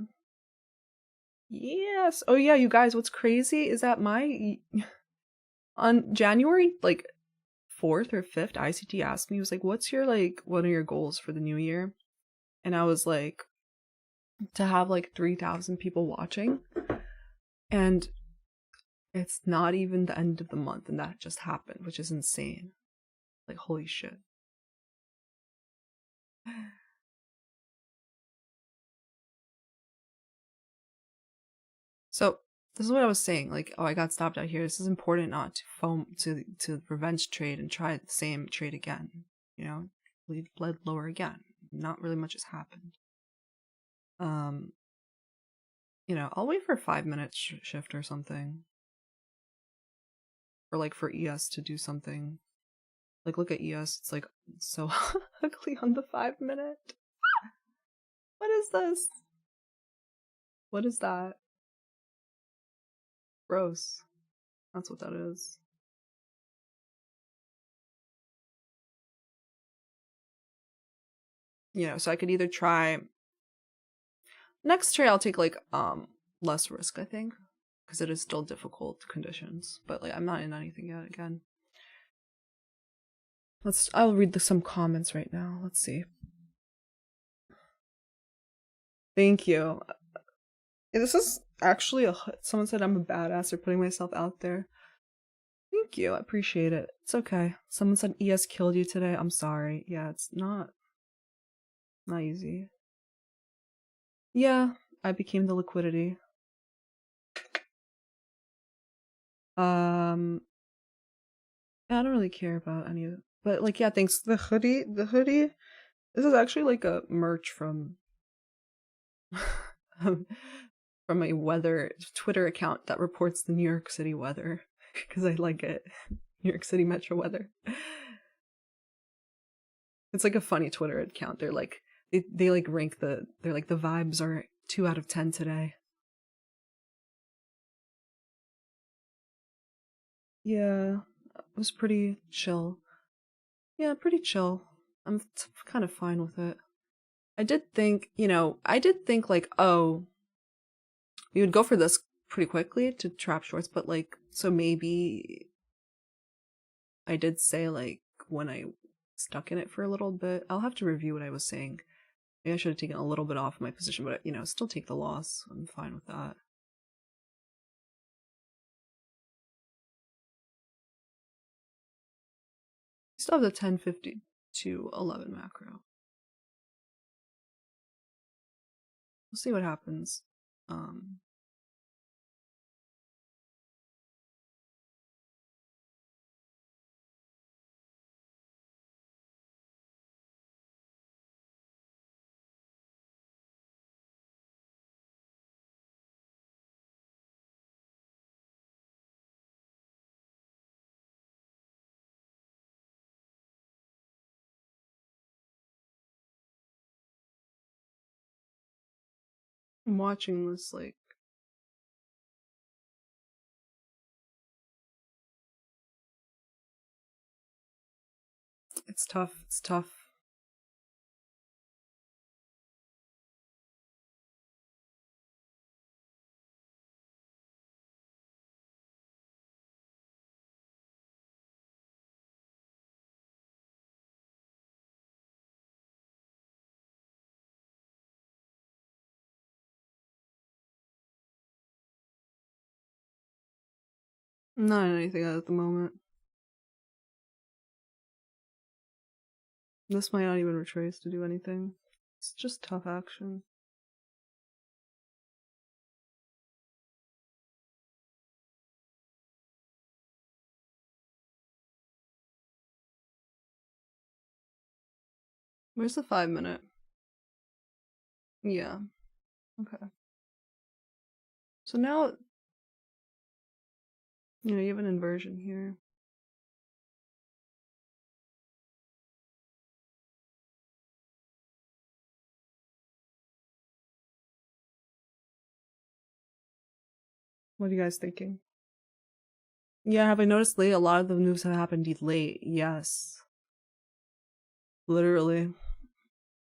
Yes. Oh yeah, you guys, what's crazy is that on January like 4th or 5th, ICT asked me, he was like, what's your like one of your goals for the new year? And I was like, to have like 3,000 people watching. And it's not even the end of the month, and that just happened, which is insane. Like, holy shit. So this is what I was saying. Like, oh, I got stopped out here. This is important not to foam to revenge trade and try the same trade again. You know, leave blood lower again. Not really much has happened. You know, I'll wait for a 5-minute shift or something, or like for ES to do something. Like, look at ES. It's like so ugly on the 5-minute. What is this? What is that? Gross. That's what that is. You know, so I could either try next trade. I'll take like less risk, I think, because it is still difficult conditions. But like, I'm not in anything yet. Again, I'll read some comments right now. Let's see. Thank you. This is actually someone said I'm a badass for putting myself out there. Thank you. I appreciate it. It's okay. Someone said ES killed you today. I'm sorry. Yeah, it's not easy. Yeah, I became the liquidity. I don't really care about any of it. But like, yeah, thanks. The hoodie. This is actually like a merch from from a weather Twitter account that reports the New York City weather because I like it. New York City Metro weather. It's like a funny Twitter account. They're like they like rank they're like the vibes are 2 out of 10 today. Yeah, it was pretty chill. Yeah, pretty chill. I'm kind of fine with it. I did think like, oh, we would go for this pretty quickly to trap shorts, but like, so maybe I did say like when I stuck in it for a little bit, I'll have to review what I was saying. Maybe I should have taken a little bit off my position, but still take the loss. I'm fine with that. Still have the 1050 to 11 macro. We'll see what happens. I'm watching this like it's tough. It's tough. I'm not in anything at the moment. This might not even retrace to do anything. It's just tough action. Where's the 5-minute? Yeah. Okay. So now, you have an inversion here. What are you guys thinking? Yeah, have I noticed late? A lot of the moves have happened late. Yes. Literally.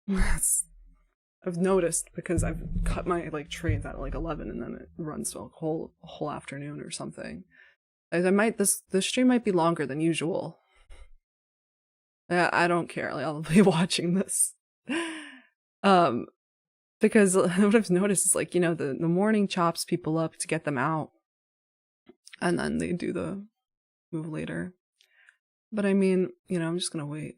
I've noticed because I've cut my like trades at like 11 and then it runs to a whole afternoon or something. This stream might be longer than usual. I don't care. Like, I'll be watching this. Because what I've noticed is like, the morning chops people up to get them out. And then they do the move later. But I mean, I'm just gonna wait.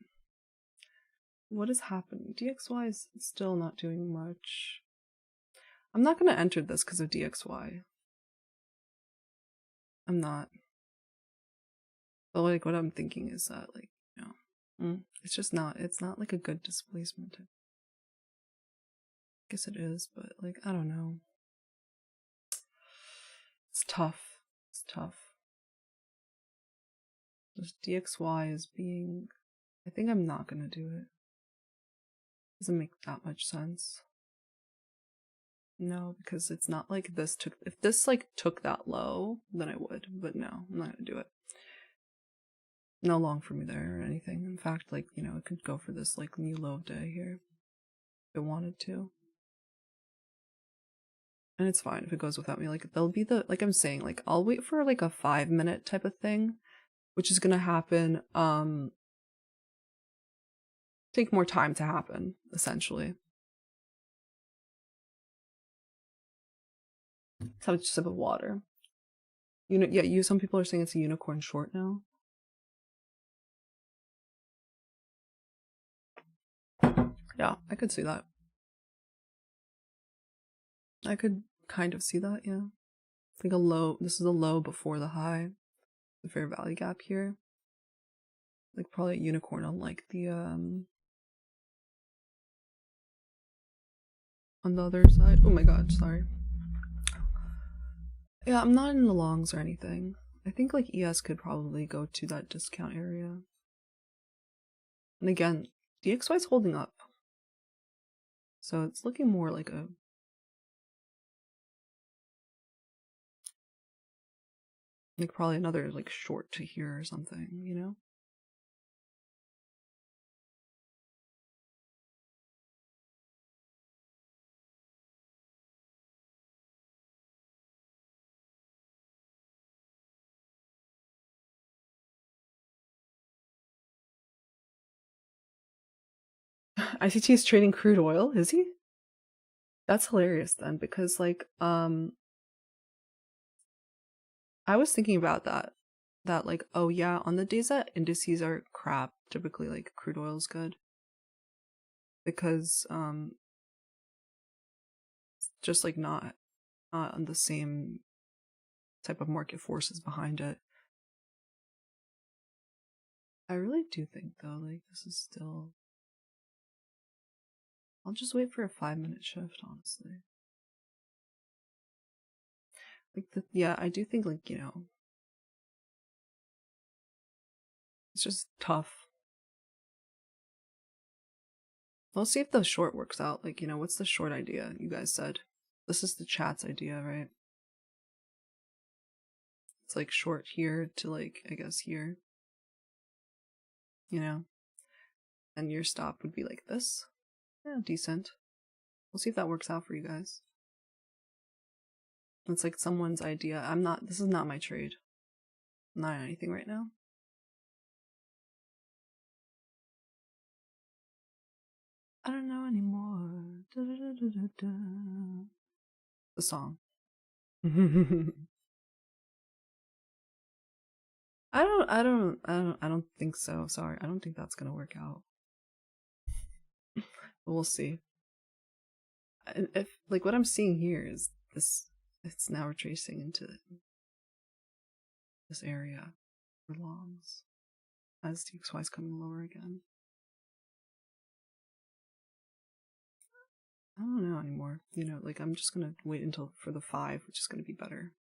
What is happening? DXY is still not doing much. I'm not gonna enter this because of DXY. I'm not. But like what I'm thinking is that like, it's just not, it's not like a good displacement. I guess it is, but like, I don't know. It's tough. It's tough. This DXY is being, I think I'm not gonna do it. Doesn't make that much sense. No, because it's not like this took, if this like took that low, then I would, but no, I'm not gonna do it. No long for me there or anything. In fact, like, it could go for this like new low day here if it wanted to. And it's fine if it goes without me. Like, there'll be like I'm saying, like, I'll wait for like a 5-minute type of thing, which is gonna happen, take more time to happen, essentially. Let's have a sip of water. Some people are saying it's a unicorn short now. Yeah, I could see that. I could kind of see that, yeah. It's like a low, this is a low before the high. The fair value gap here. Like probably a unicorn on like the, on the other side. Oh my god, sorry. Yeah, I'm not in the longs or anything. I think like ES could probably go to that discount area. And again, DXY is holding up. So it's looking more like a, like probably another like short to here or something, you know? ICT is trading crude oil, is he? That's hilarious then, because like, I was thinking about that like, oh yeah, on the days that indices are crap, typically like crude oil is good. Because just like not on the same type of market forces behind it. I really do think though, like this is still, I'll just wait for a 5-minute shift, honestly. Like yeah, I do think like, it's just tough. Let's see if the short works out. Like, what's the short idea you guys said? This is the chat's idea, right? It's like short here to like, I guess here. And your stop would be like this. Yeah, decent. We'll see if that works out for you guys. It's like someone's idea. This is not my trade. I'm not on anything right now. I don't know anymore. Da, da, da, da, da. The song. I don't think so. Sorry. I don't think that's gonna work out. But we'll see. If like what I'm seeing here is this, it's now retracing into this area for longs as DXY is coming lower again. I don't know anymore. Like I'm just gonna wait until for the 5, which is gonna be better.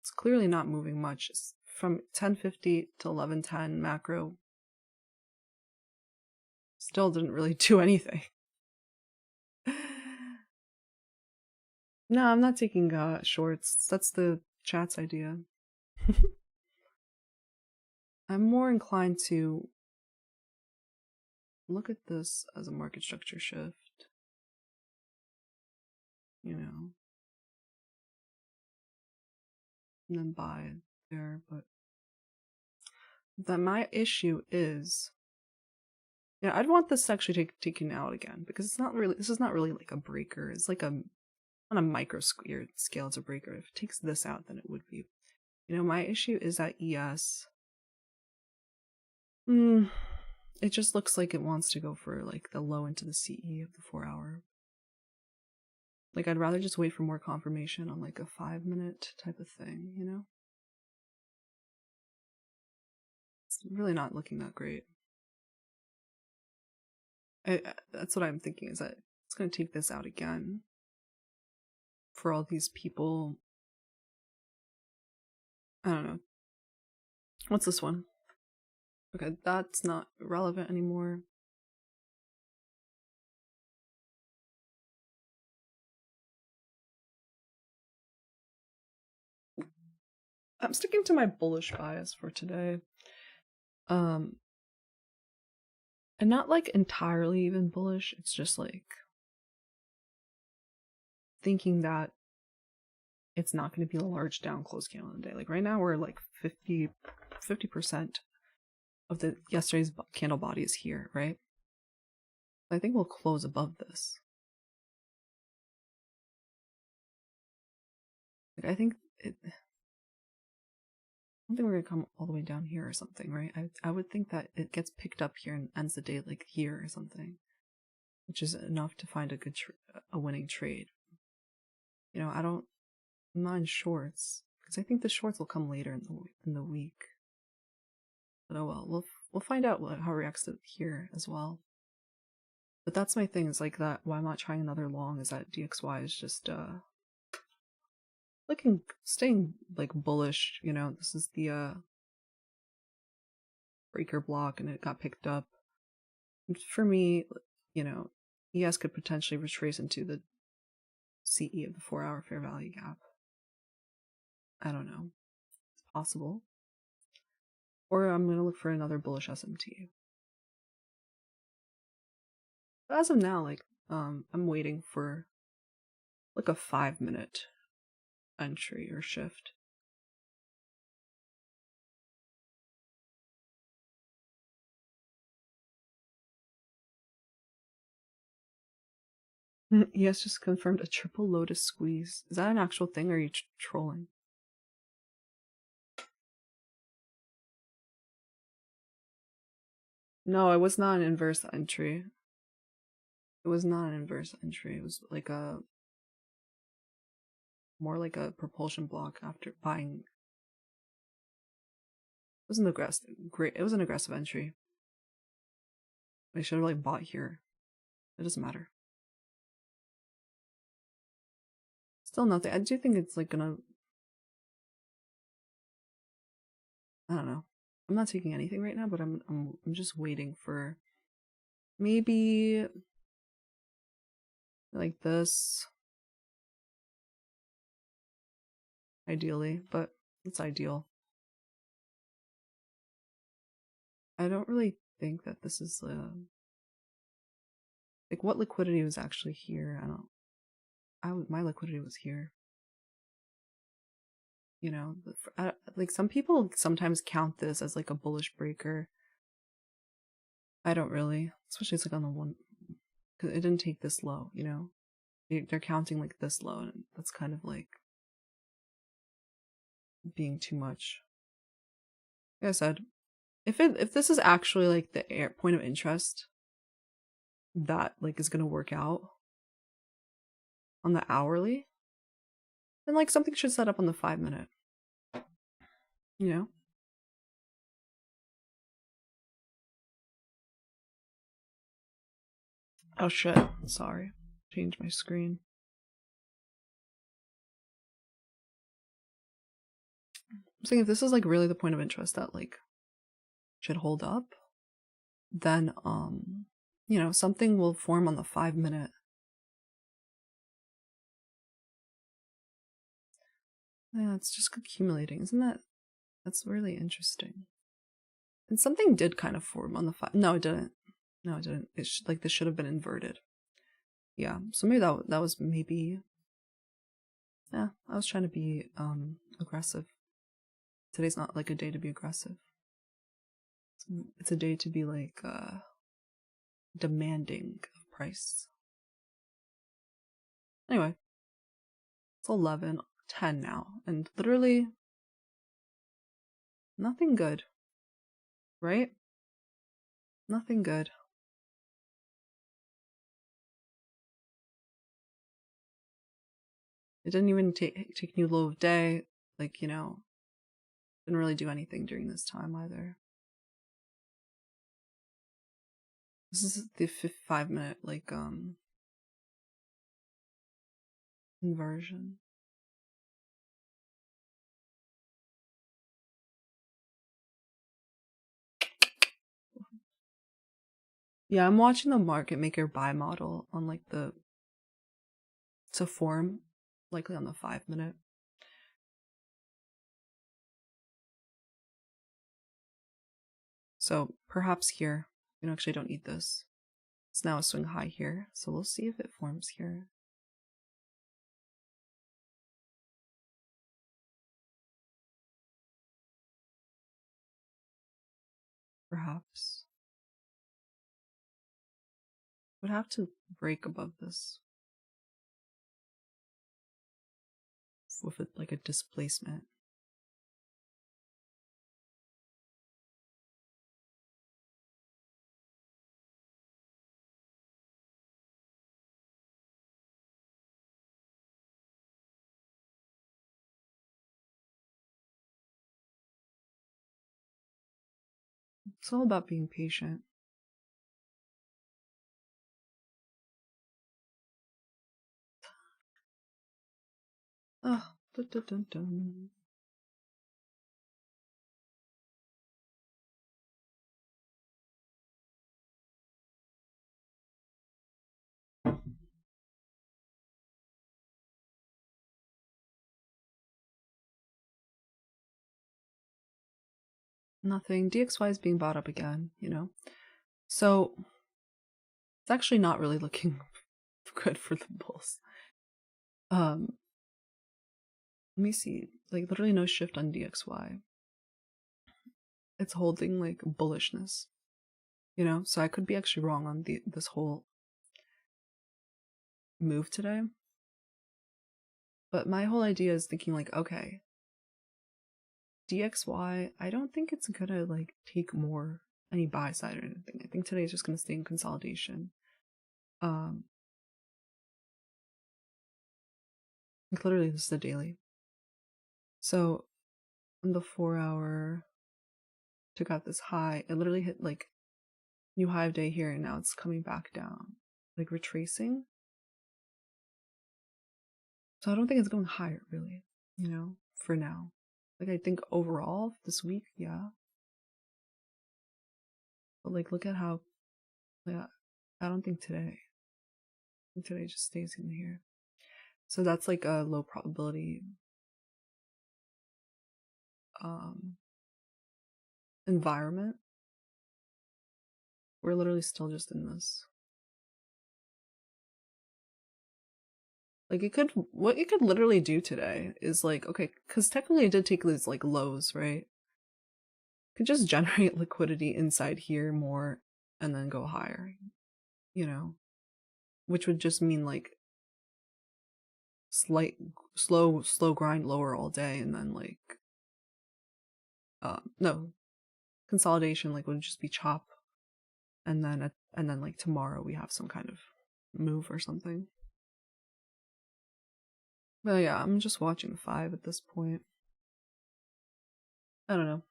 It's clearly not moving much. It's from 10:50 to 11:10 macro. Still didn't really do anything. No, I'm not taking shorts. That's the chat's idea. I'm more inclined to look at this as a market structure shift. And then buy it there. But my issue is, I'd want this to actually taken out again, because this is not really like a breaker. It's like on a micro scale, it's a breaker. If it takes this out, then it would be. My issue is that ES. It just looks like it wants to go for like the low into the CE of the 4-hour. Like, I'd rather just wait for more confirmation on like a 5-minute type of thing, you know? It's really not looking that great. That's what I'm thinking, is that it's going to take this out again for all these people. I don't know. What's this one? Okay, that's not relevant anymore. I'm sticking to my bullish bias for today. And not like entirely even bullish. It's just like thinking that it's not going to be a large down close candle in the day. Like right now we're like 50% of the yesterday's candle body is here, right? I think we'll close above this. Like I think it, I don't think we're gonna come all the way down here or something, right? I would think that it gets picked up here and ends the day like here or something, which is enough to find a winning trade. You know, I'm not in shorts because I think the shorts will come later in the week. But oh well, we'll find out how it reacts to here as well. But that's my thing, is like that why I'm not trying another long is that DXY is just staying like bullish, you know. This is the breaker block and it got picked up. And for me, you know, ES could potentially retrace into the CE of the 4-hour fair value gap. I don't know. It's possible. Or I'm gonna look for another bullish SMT. But as of now, like I'm waiting for like a 5-minute entry or shift. Yes, just confirmed a triple lotus squeeze. Is that an actual thing or are you trolling? No, it was not an inverse entry. It was not an inverse entry. It was like more like a propulsion block after buying. It was an aggressive entry. I should have like bought here. It doesn't matter. Still nothing. I do think it's like gonna. I don't know. I'm not taking anything right now, but I'm just waiting for maybe like this. Ideally, but it's ideal. I don't really think that this is like what liquidity was actually here. My liquidity was here. You know, like some people sometimes count this as like a bullish breaker. I don't really, especially it's like on the one, because it didn't take this low, you know? They're counting like this low, and that's kind of like being too much. Like I said, if this is actually like the point of interest that like is gonna work out on the hourly, then like something should set up on the 5-minute. You know? Oh shit, sorry. Change my screen. I'm saying if this is like really the point of interest that like should hold up, then you know, something will form on the 5-minute. Yeah, it's just accumulating, isn't that? That's really interesting. And something did kind of form on the 5. No, it didn't. No, it didn't. Like this should have been inverted. Yeah, so maybe that was maybe. Yeah, I was trying to be aggressive. Today's not like a day to be aggressive. It's a day to be like demanding of price. Anyway, it's 11:10 now, and literally nothing good, right? Nothing good. It didn't even take new low of day. Like, you know, didn't really do anything during this time either. This is the 5-minute, like, inversion. Yeah, I'm watching the market maker buy model on like to form, likely on the 5-minute. So perhaps here, we actually don't need this. It's now a swing high here, so we'll see if it forms here. Perhaps. Would have to break above this with like a displacement. It's all about being patient. Oh, dun, dun, dun, dun. Nothing. DXY is being bought up again, you know? So it's actually not really looking good for the bulls. Let me see. Like literally no shift on DXY. It's holding like bullishness, you know? So I could be actually wrong on this whole move today. But my whole idea is thinking like, okay, DXY, I don't think it's gonna like take more any buy side or anything. I think today is just gonna stay in consolidation. Like literally this is the daily. So on the 4-hour took out this high. It literally hit like new high of day here and now it's coming back down. Like retracing. So I don't think it's going higher really, you know, for now. Like I think overall this week, yeah. But like look at how yeah, I don't think today. I think today just stays in here. So that's like a low probability environment. We're literally still just in this. Like what you could literally do today is like, okay, because technically it did take these like lows, right? Could just generate liquidity inside here more and then go higher, you know, which would just mean like slow grind lower all day and then like, no, consolidation like would just be chop and then like tomorrow we have some kind of move or something. But yeah, I'm just watching 5 at this point. I don't know.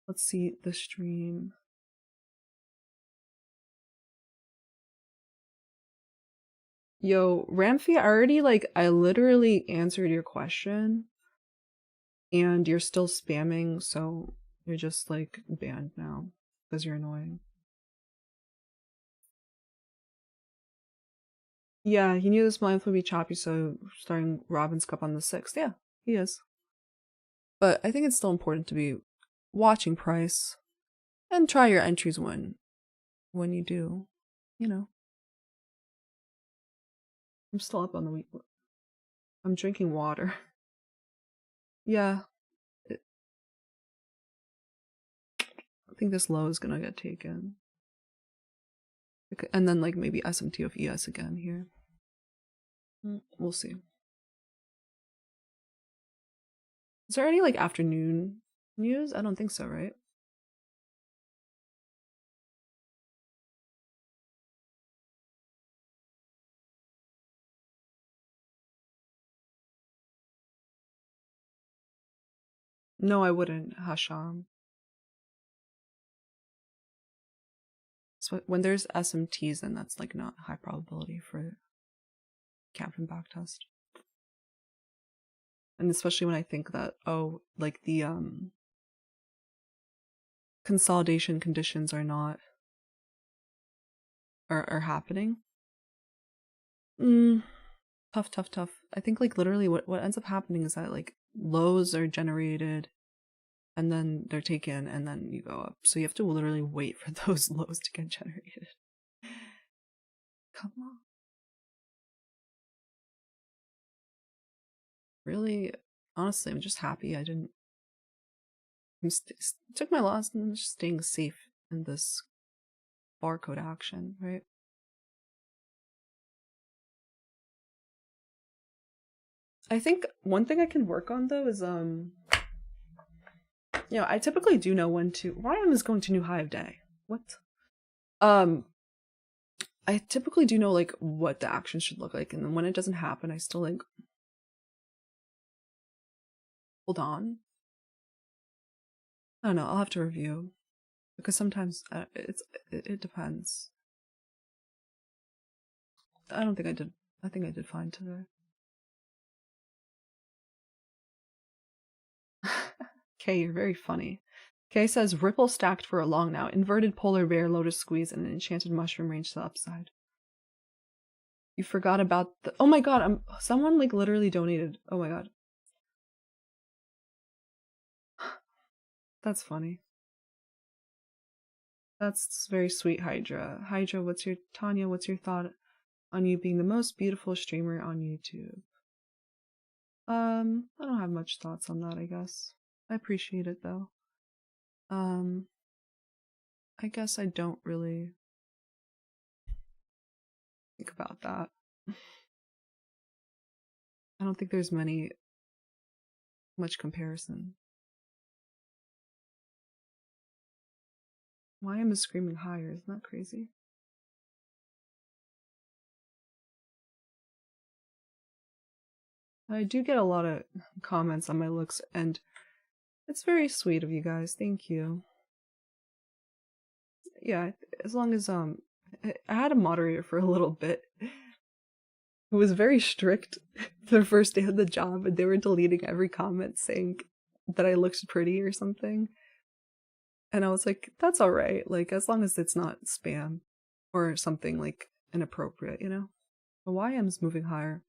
Let's see the stream. Yo, Ramfi, I literally answered your question and you're still spamming, so you're just like banned now because you're annoying. Yeah, he knew this month would be choppy, so starting Robin's Cup on the 6th. Yeah, he is. But I think it's still important to be watching price and try your entries when you do, you know. I'm still up on the week. I'm drinking water. Yeah. I think this low is gonna get taken. And then like maybe SMT of ES again here. We'll see. Is there any like afternoon news? I don't think so, right? No, I wouldn't, Hasham. So when there's SMTs, then that's like not high probability for Camden backtest. And especially when I think that, oh, like the consolidation conditions are not are happening. Tough. I think like literally what ends up happening is that like lows are generated and then they're taken and then you go up. So you have to literally wait for those lows to get generated. Come on. Really, honestly, I'm just happy I didn't. Took my loss and I'm just staying safe in this barcode action, right? I think one thing I can work on though is I typically do know when to. YM is going to new high of day. What? I typically do know like what the action should look like, and then when it doesn't happen, I still like hold on. I don't know. I'll have to review because sometimes it depends. I don't think I did. I think I did fine today. Kay, you're very funny. Kay says ripple stacked for a long now. Inverted polar bear, lotus squeeze, and an enchanted mushroom range to the upside. You forgot about the. Oh my god! Someone like literally donated. Oh my god. That's funny. That's very sweet, Hydra. Hydra, Tanya, what's your thought on you being the most beautiful streamer on YouTube? I don't have much thoughts on that, I guess. I appreciate it though. I guess I don't really think about that. I don't think there's much comparison. Why am I screaming higher? Isn't that crazy? I do get a lot of comments on my looks, and it's very sweet of you guys. Thank you. Yeah, as long as I had a moderator for a little bit who was very strict the first day of the job, and they were deleting every comment saying that I looked pretty or something. And I was like, that's all right. Like, as long as it's not spam or something like inappropriate, you know? The YM's moving higher.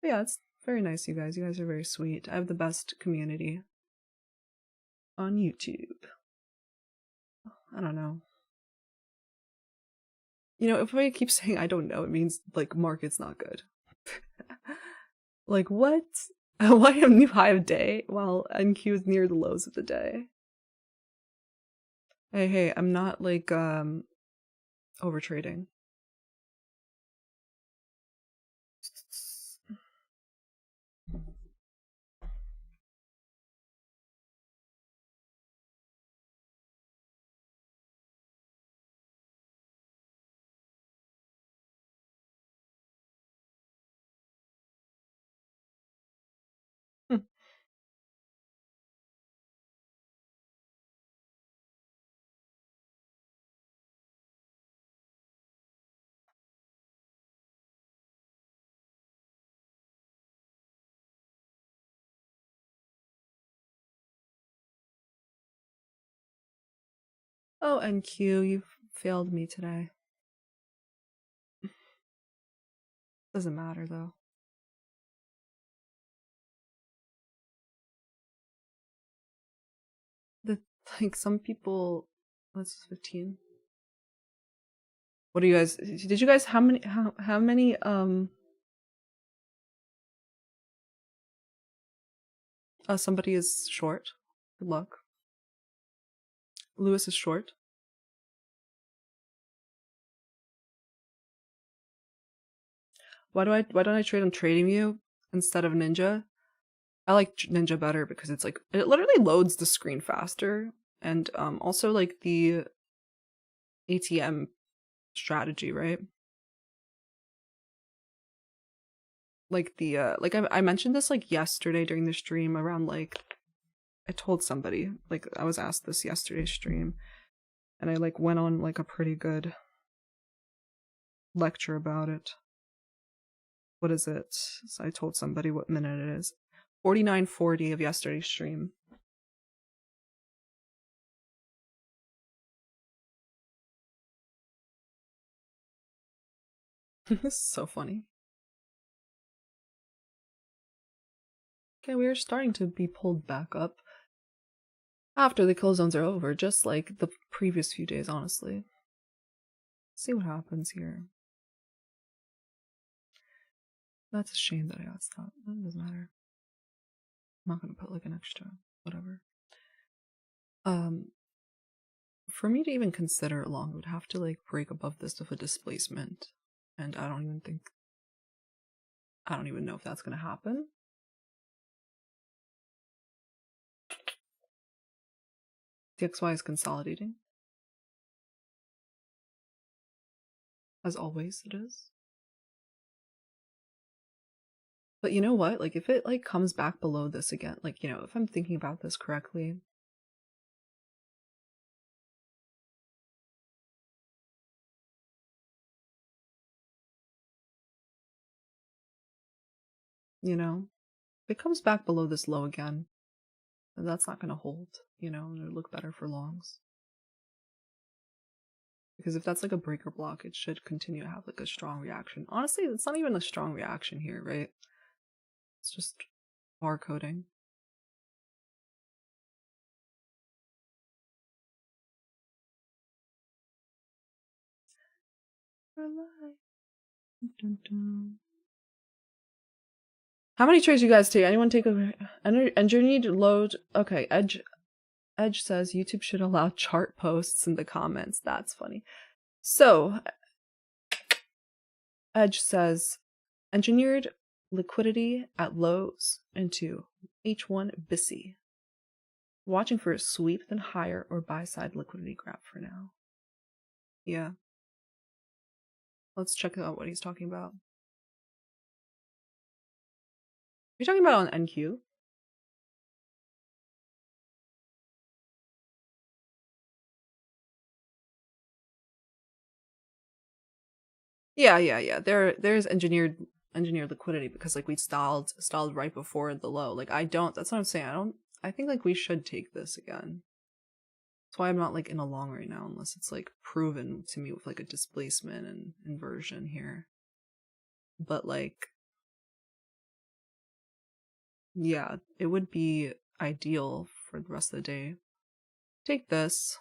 But yeah, it's very nice, you guys. You guys are very sweet. I have the best community on YouTube. I don't know. You know, if I keep saying I don't know, it means like market's not good. Like what? YM new high of day while NQ is near the lows of the day. Hey, I'm not like over trading. Oh, NQ, you've failed me today. Doesn't matter though. Like some people. That's 15. What do you guys? Did you guys? How many? Somebody is short. Good luck. Lewis is short. Why don't I trade on Trading View instead of Ninja? I like Ninja better because it's like it literally loads the screen faster, and also like the ATM strategy, right? Like the like I mentioned this like yesterday during the stream around like I told somebody, like, I was asked this yesterday's stream, and I, like, went on, like, a pretty good lecture about it. What is it? So I told somebody what minute it is. 49:40 of yesterday's stream. This is so funny. Okay, we are starting to be pulled back up after the kill zones are over, just like the previous few days, honestly. See what happens here. That's a shame that I asked that. That doesn't matter. I'm not gonna put like an extra whatever. For me to even consider it long, it would have to like break above this with a displacement, and I don't even know if that's gonna happen. DXY is consolidating. As always, it is. But you know what? Like, if it, like, comes back below this again, like, you know, if I'm thinking about this correctly, you know, if it comes back below this low again, then that's not going to hold, you know, and it'll look better for longs. Because if that's like a breaker block, it should continue to have like a strong reaction. Honestly, it's not even a strong reaction here, right? It's just bar coding. How many trades you guys take? Anyone take a engineered load? Okay, Edge says YouTube should allow chart posts in the comments. That's funny. So Edge says engineered liquidity at lows into H1 BISI. Watching for a sweep, then higher or buy side liquidity grab for now. Yeah. Let's check out what he's talking about. You're talking about on NQ? Yeah. There's engineered liquidity because like we stalled right before the low. Like that's what I'm saying. I think like we should take this again. That's why I'm not like in a long right now unless it's like proven to me with like a displacement and inversion here. But like, yeah, it would be ideal for the rest of the day. Take this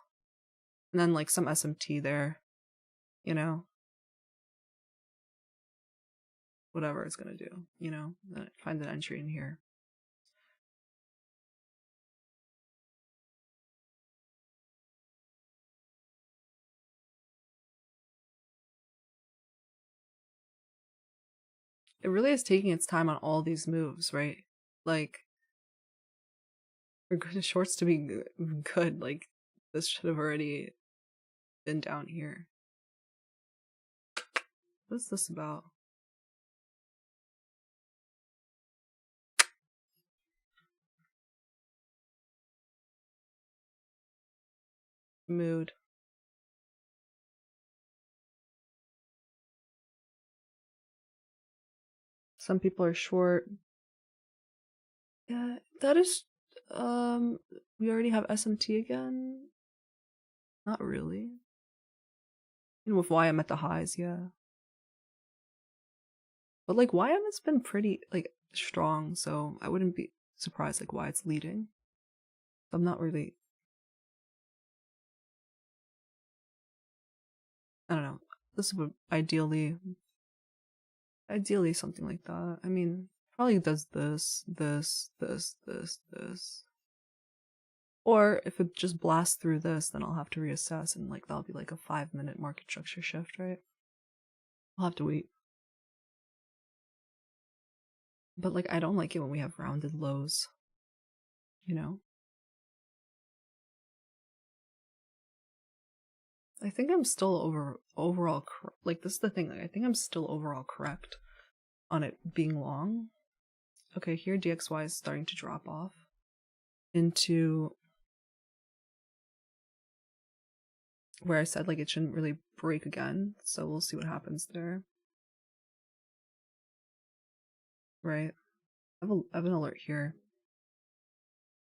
and then like some SMT there, you know, whatever it's gonna do, you know, then find an entry in here. It really is taking its time on all these moves, right? Like, for good shorts to be good, like, this should have already been down here. What's this about? Mood. Some people are short. Yeah, that is, we already have SMT again? Not really. And with YM at the highs, yeah. But like YM has been pretty like strong, so I wouldn't be surprised like why it's leading. I'm not really, I don't know. This would ideally something like that. I mean, probably does this. Or if it just blasts through this, then I'll have to reassess and like that'll be like a 5-minute market structure shift, right? I'll have to wait. But like I don't like it when we have rounded lows. You know? I think I'm still overall like this is the thing, like I think I'm still overall correct on it being long. Okay, here DXY is starting to drop off. into where I said like it shouldn't really break again. So we'll see what happens there. Right. I have an alert here.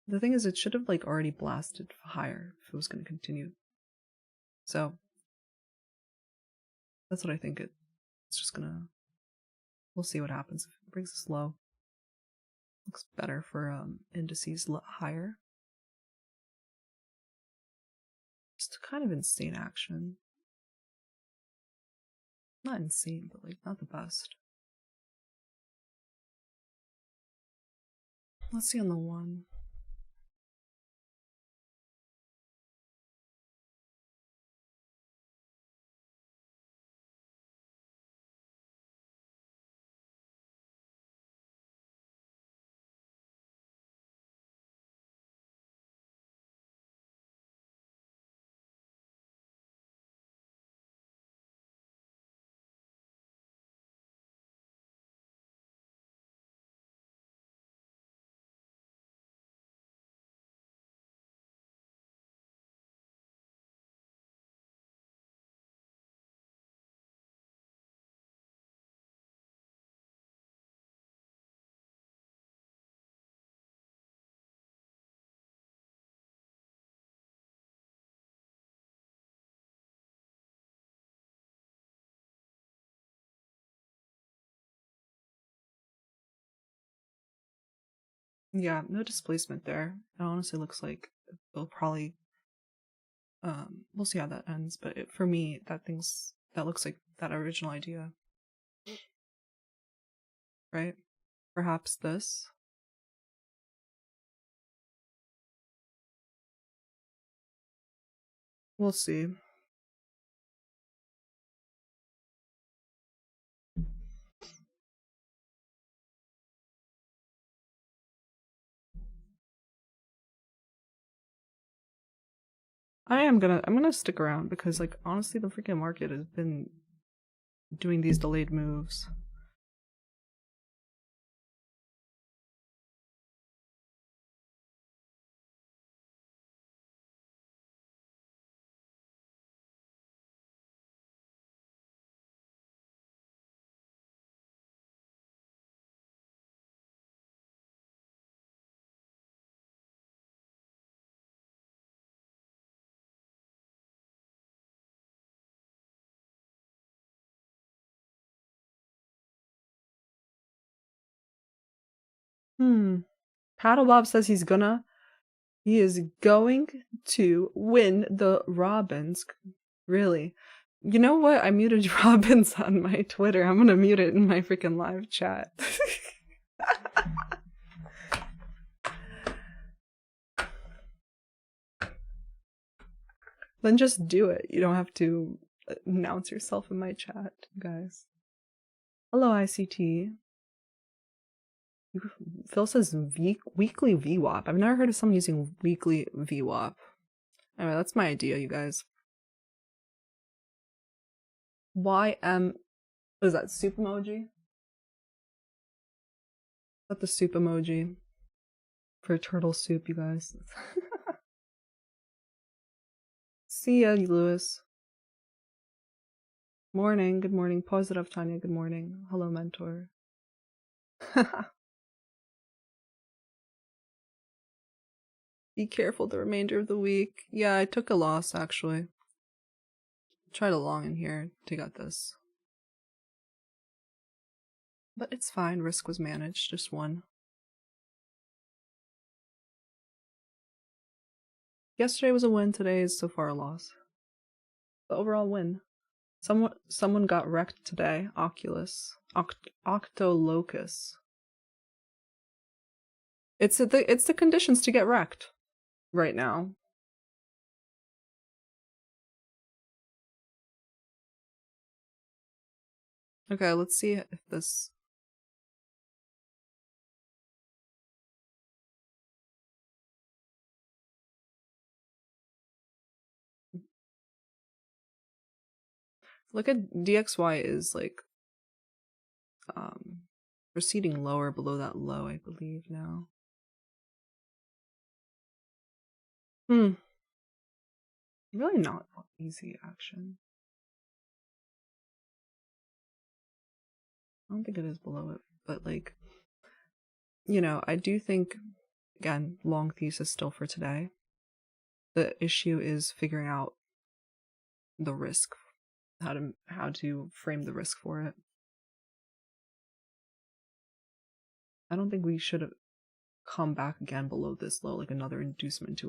The thing is, it should have like already blasted higher if it was going to continue. So that's what I think. It's just gonna. We'll see what happens if it brings us low. Looks better for indices higher. Just kind of insane action. Not insane, but like not the best. Let's see on the 1. Yeah, no displacement there. It honestly looks like they'll probably we'll see how that ends, but for me that looks like that original idea. Right? Perhaps this. We'll see. I'm gonna stick around because like honestly the freaking market has been doing these delayed moves. Paddle Bob says he is going to win the Robins. Really? You know what? I muted Robins on my Twitter. I'm gonna mute it in my freaking live chat. Then just do it. You don't have to announce yourself in my chat, guys. Hello, ICT. Phil says weekly VWAP. I've never heard of someone using weekly VWAP. Anyway, that's my idea, you guys. YM. What is that? Soup emoji? Is that the soup emoji? For turtle soup, you guys. See ya, Lewis. Morning, good morning. Positive, Tanya, good morning. Hello, mentor. Be careful the remainder of the week. Yeah, I took a loss, actually. Tried a long in here to get this. But it's fine, risk was managed, just one. Yesterday was a win, today is so far a loss. But overall win. Someone got wrecked today. Oculus. Octolocus. It's the conditions to get wrecked right now. Okay, let's see if this... Look at DXY is like proceeding lower below that low, I believe now. Really not easy action. I don't think it is below it, but like, I do think, again, long thesis still for today. The issue is figuring out the risk, how to frame the risk for it. I don't think we should have come back again below this low, like another inducements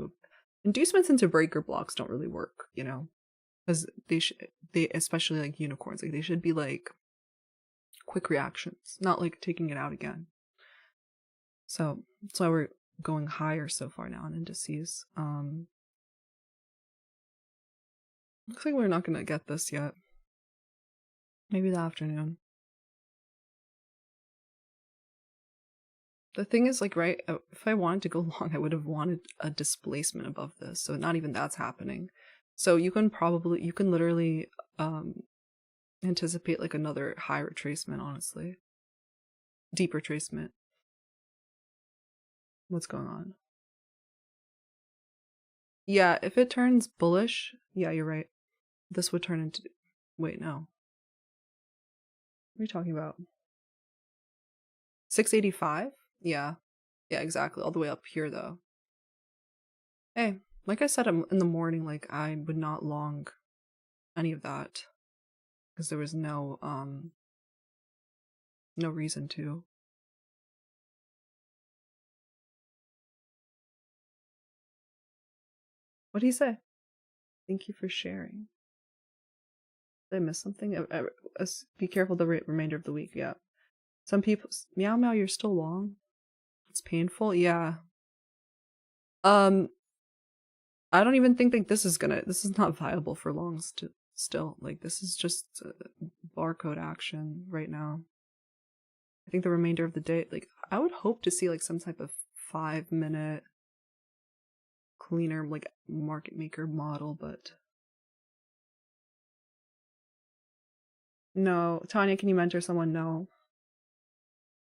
into breaker blocks don't really work, because they especially like unicorns, like they should be like quick reactions, not like taking it out again. So that's why we're going higher so far now in indices. Looks like we're not gonna get this yet. Maybe the afternoon. The thing is, like, right, if I wanted to go long, I would have wanted a displacement above this. So not even that's happening. So you can literally anticipate like another high retracement, honestly. Deep retracement. What's going on? Yeah, if it turns bullish, yeah, you're right. This would turn into... Wait, no. What are you talking about? 685? Yeah. Yeah, exactly. All the way up here, though. Hey, like I said in the morning, like, I would not long any of that. Because there was no reason to. What'd he say? Thank you for sharing. Did I miss something? Be careful the remainder of the week, yeah. Some people... Meow meow, you're still long? It's painful? Yeah. I don't even think like this is not viable for longs still. Like this is just barcode action right now. I think the remainder of the day, like I would hope to see like some type of 5-minute cleaner like market maker model, but no. Tanya, can you mentor someone? No.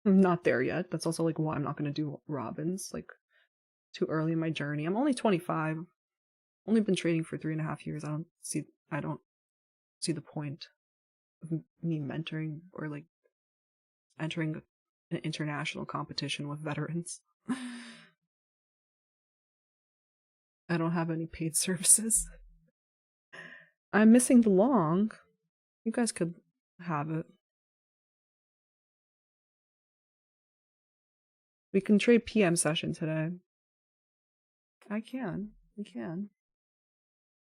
I'm not there yet. That's also like why I'm not gonna do Robins, like too early in my journey. I'm only 25. Only been trading for 3.5 years. I don't see the point of me mentoring or like entering an international competition with veterans. I don't have any paid services. I'm missing the long. You guys could have it. We can trade PM session today. I can. We can.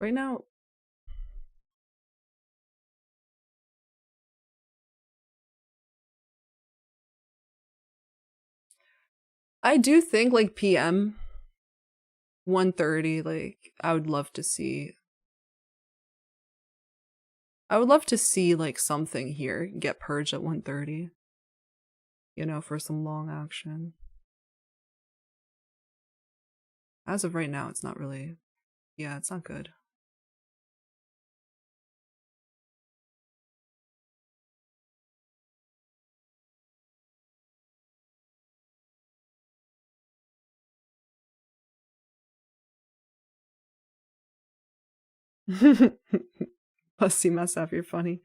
Right now. I do think like PM 1:30, like I would love to see like something here get purged at 1:30. For some long action. As of right now, it's not really... Yeah, it's not good. Pussy must have, you're funny.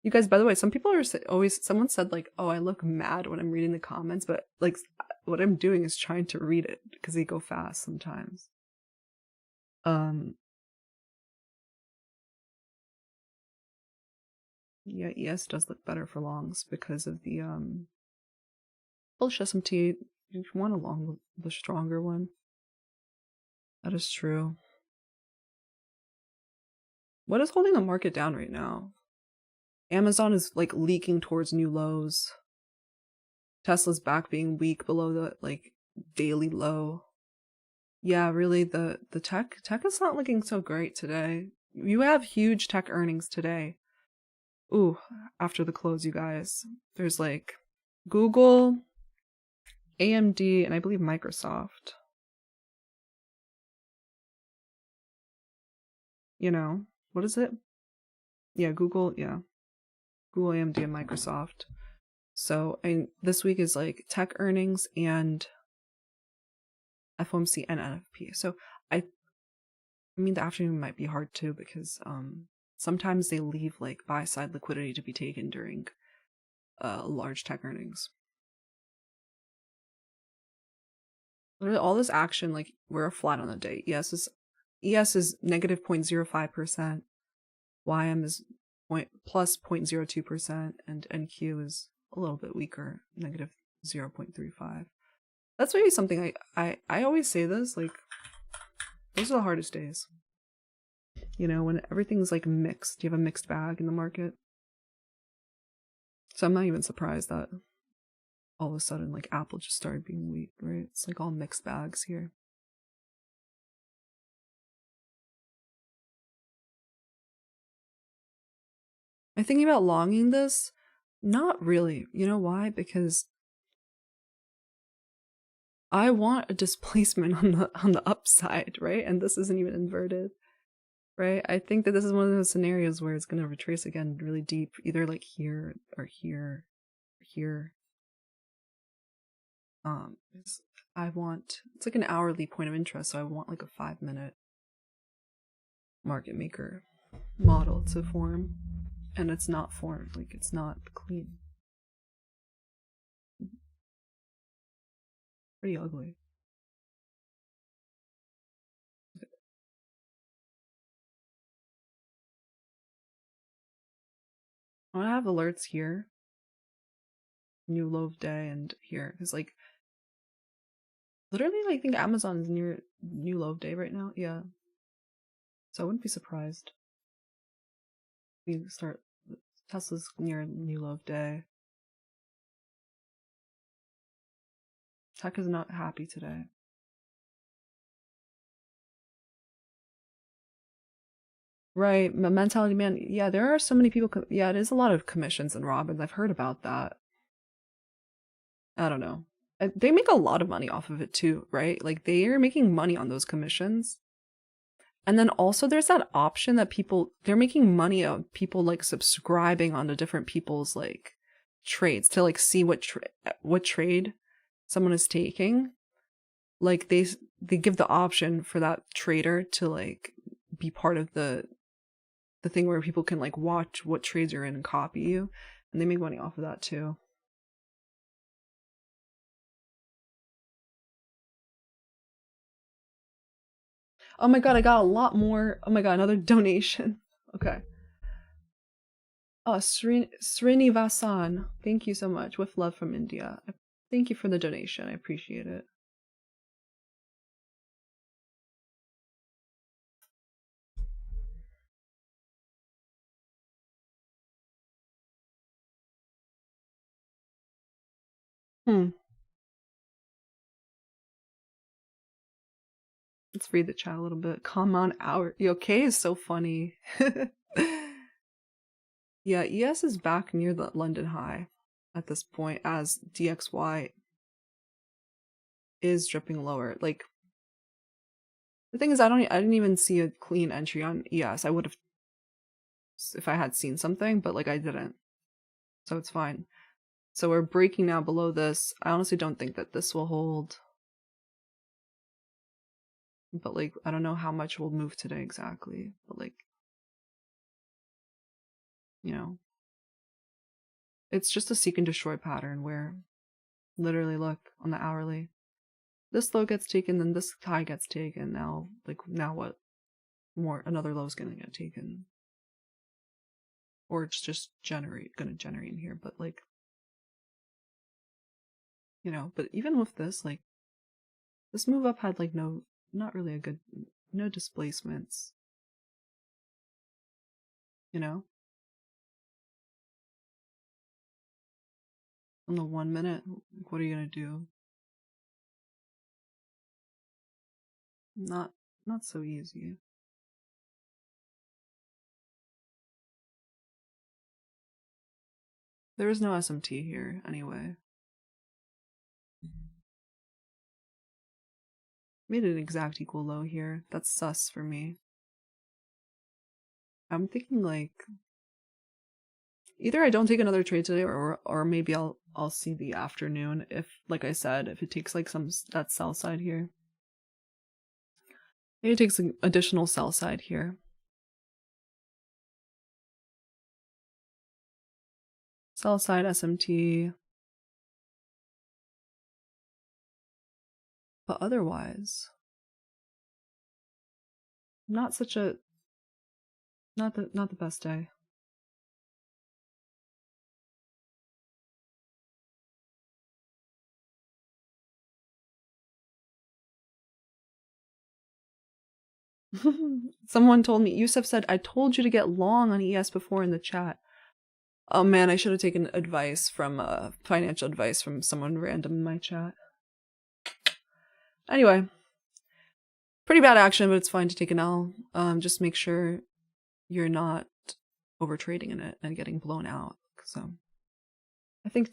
You guys, by the way, some people are someone said like, oh, I look mad when I'm reading the comments, but like what I'm doing is trying to read it because they go fast sometimes. Yeah, ES does look better for longs because of the bullish SMT. You want a long, the stronger one. That is true. What is holding the market down right now? Amazon is like leaking towards new lows. Tesla's back being weak below the like daily low. Yeah, really, the tech is not looking so great today. You have huge tech earnings today. Ooh, after the close, you guys. There's like Google, AMD, and I believe Microsoft. What is it? Yeah, Google, AMD, and Microsoft. So this week is like tech earnings and FOMC and NFP. So I mean the afternoon might be hard too because sometimes they leave like buy side liquidity to be taken during large tech earnings. Literally all this action, like we're flat on the day. ES is negative 0.05%, YM is plus 0.02%, and NQ is a little bit weaker, negative 0.35. That's maybe something I always say this, like those are the hardest days. You know, when everything's like mixed, you have a mixed bag in the market. So I'm not even surprised that all of a sudden like Apple just started being weak, right? It's like all mixed bags here. I'm thinking about longing this. Not really. You know why? Because I want a displacement on the upside, right? And this isn't even inverted, right? I think that this is one of those scenarios where it's going to retrace again really deep, either like here or here, or here. It's like an hourly point of interest, so I want like a 5-minute market maker model to form, and it's not formed, like it's not clean. Pretty ugly. I want to have alerts here, new low of day, and here, because like literally, I think Amazon is near new low of day right now. Yeah, so I wouldn't be surprised. We start Tesla's near new low of day. Tech is not happy today. Right, mentality man. Yeah, there are so many people. Yeah, it is a lot of commissions and Robins. I've heard about that. I don't know. They make a lot of money off of it too, right? Like they are making money on those commissions. And then also there's that option that they're making money of people like subscribing onto different people's like trades to like see what trade someone is taking. Like they give the option for that trader to like be part of the thing where people can like watch what trades you're in and copy you, and they make money off of that too. Oh my god, I got a lot more. Oh my god, another donation. Okay. Oh, Srinivasan, thank you so much. With love from India. Thank you for the donation. I appreciate it. Let's read the chat a little bit. Come on, you okay? Is so funny. Yeah, ES is back near the London high at this point as DXY is dripping lower. Like the thing is, I didn't even see a clean entry on ES. I would have if I had seen something, but like I didn't, so it's fine. So we're breaking now below this. I honestly don't think that this will hold, but like I don't know how much will move today exactly. But like, you know, it's just a seek and destroy pattern where literally look on the hourly, this low gets taken, then this high gets taken. Now, like now what? More another low is gonna get taken, or it's just gonna generate in here. But like, you know, but even with this, like this move up had like not really a good, no displacements. You know, on the 1 minute, like, what are you gonna do? Not so easy. There is no SMT here anyway. Made an exact equal low here. That's sus for me. I'm thinking like either I don't take another trade today, or maybe I'll see the afternoon if, like I said, if it takes like that sell side here. Maybe it takes an additional sell side here. Sell side SMT. But otherwise, not the best day. Someone told me, Yusuf said, I told you to get long on ES before in the chat. Oh man, I should have taken advice from financial advice from someone random in my chat. Anyway, pretty bad action, but it's fine to take an L. Just make sure you're not over trading in it and getting blown out. So I think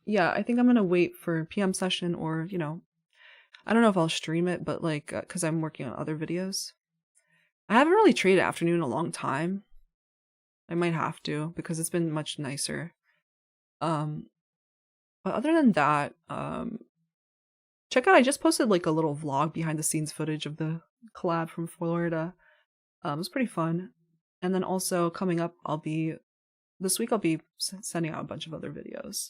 I think I'm gonna wait for PM session, or I don't know if I'll stream it, but like because I'm working on other videos. I haven't really traded afternoon in a long time. I might have to because it's been much nicer. But other than that, check out, I just posted like a little vlog behind the scenes footage of the collab from Florida. It was pretty fun. And then also coming up, this week I'll be sending out a bunch of other videos.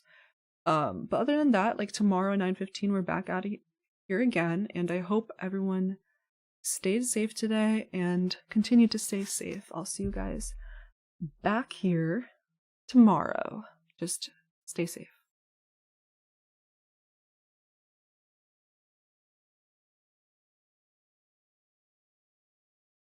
But other than that, like tomorrow 9:15 we're back at it here again, and I hope everyone stays safe today and continue to stay safe. I'll see you guys back here tomorrow. Just stay safe.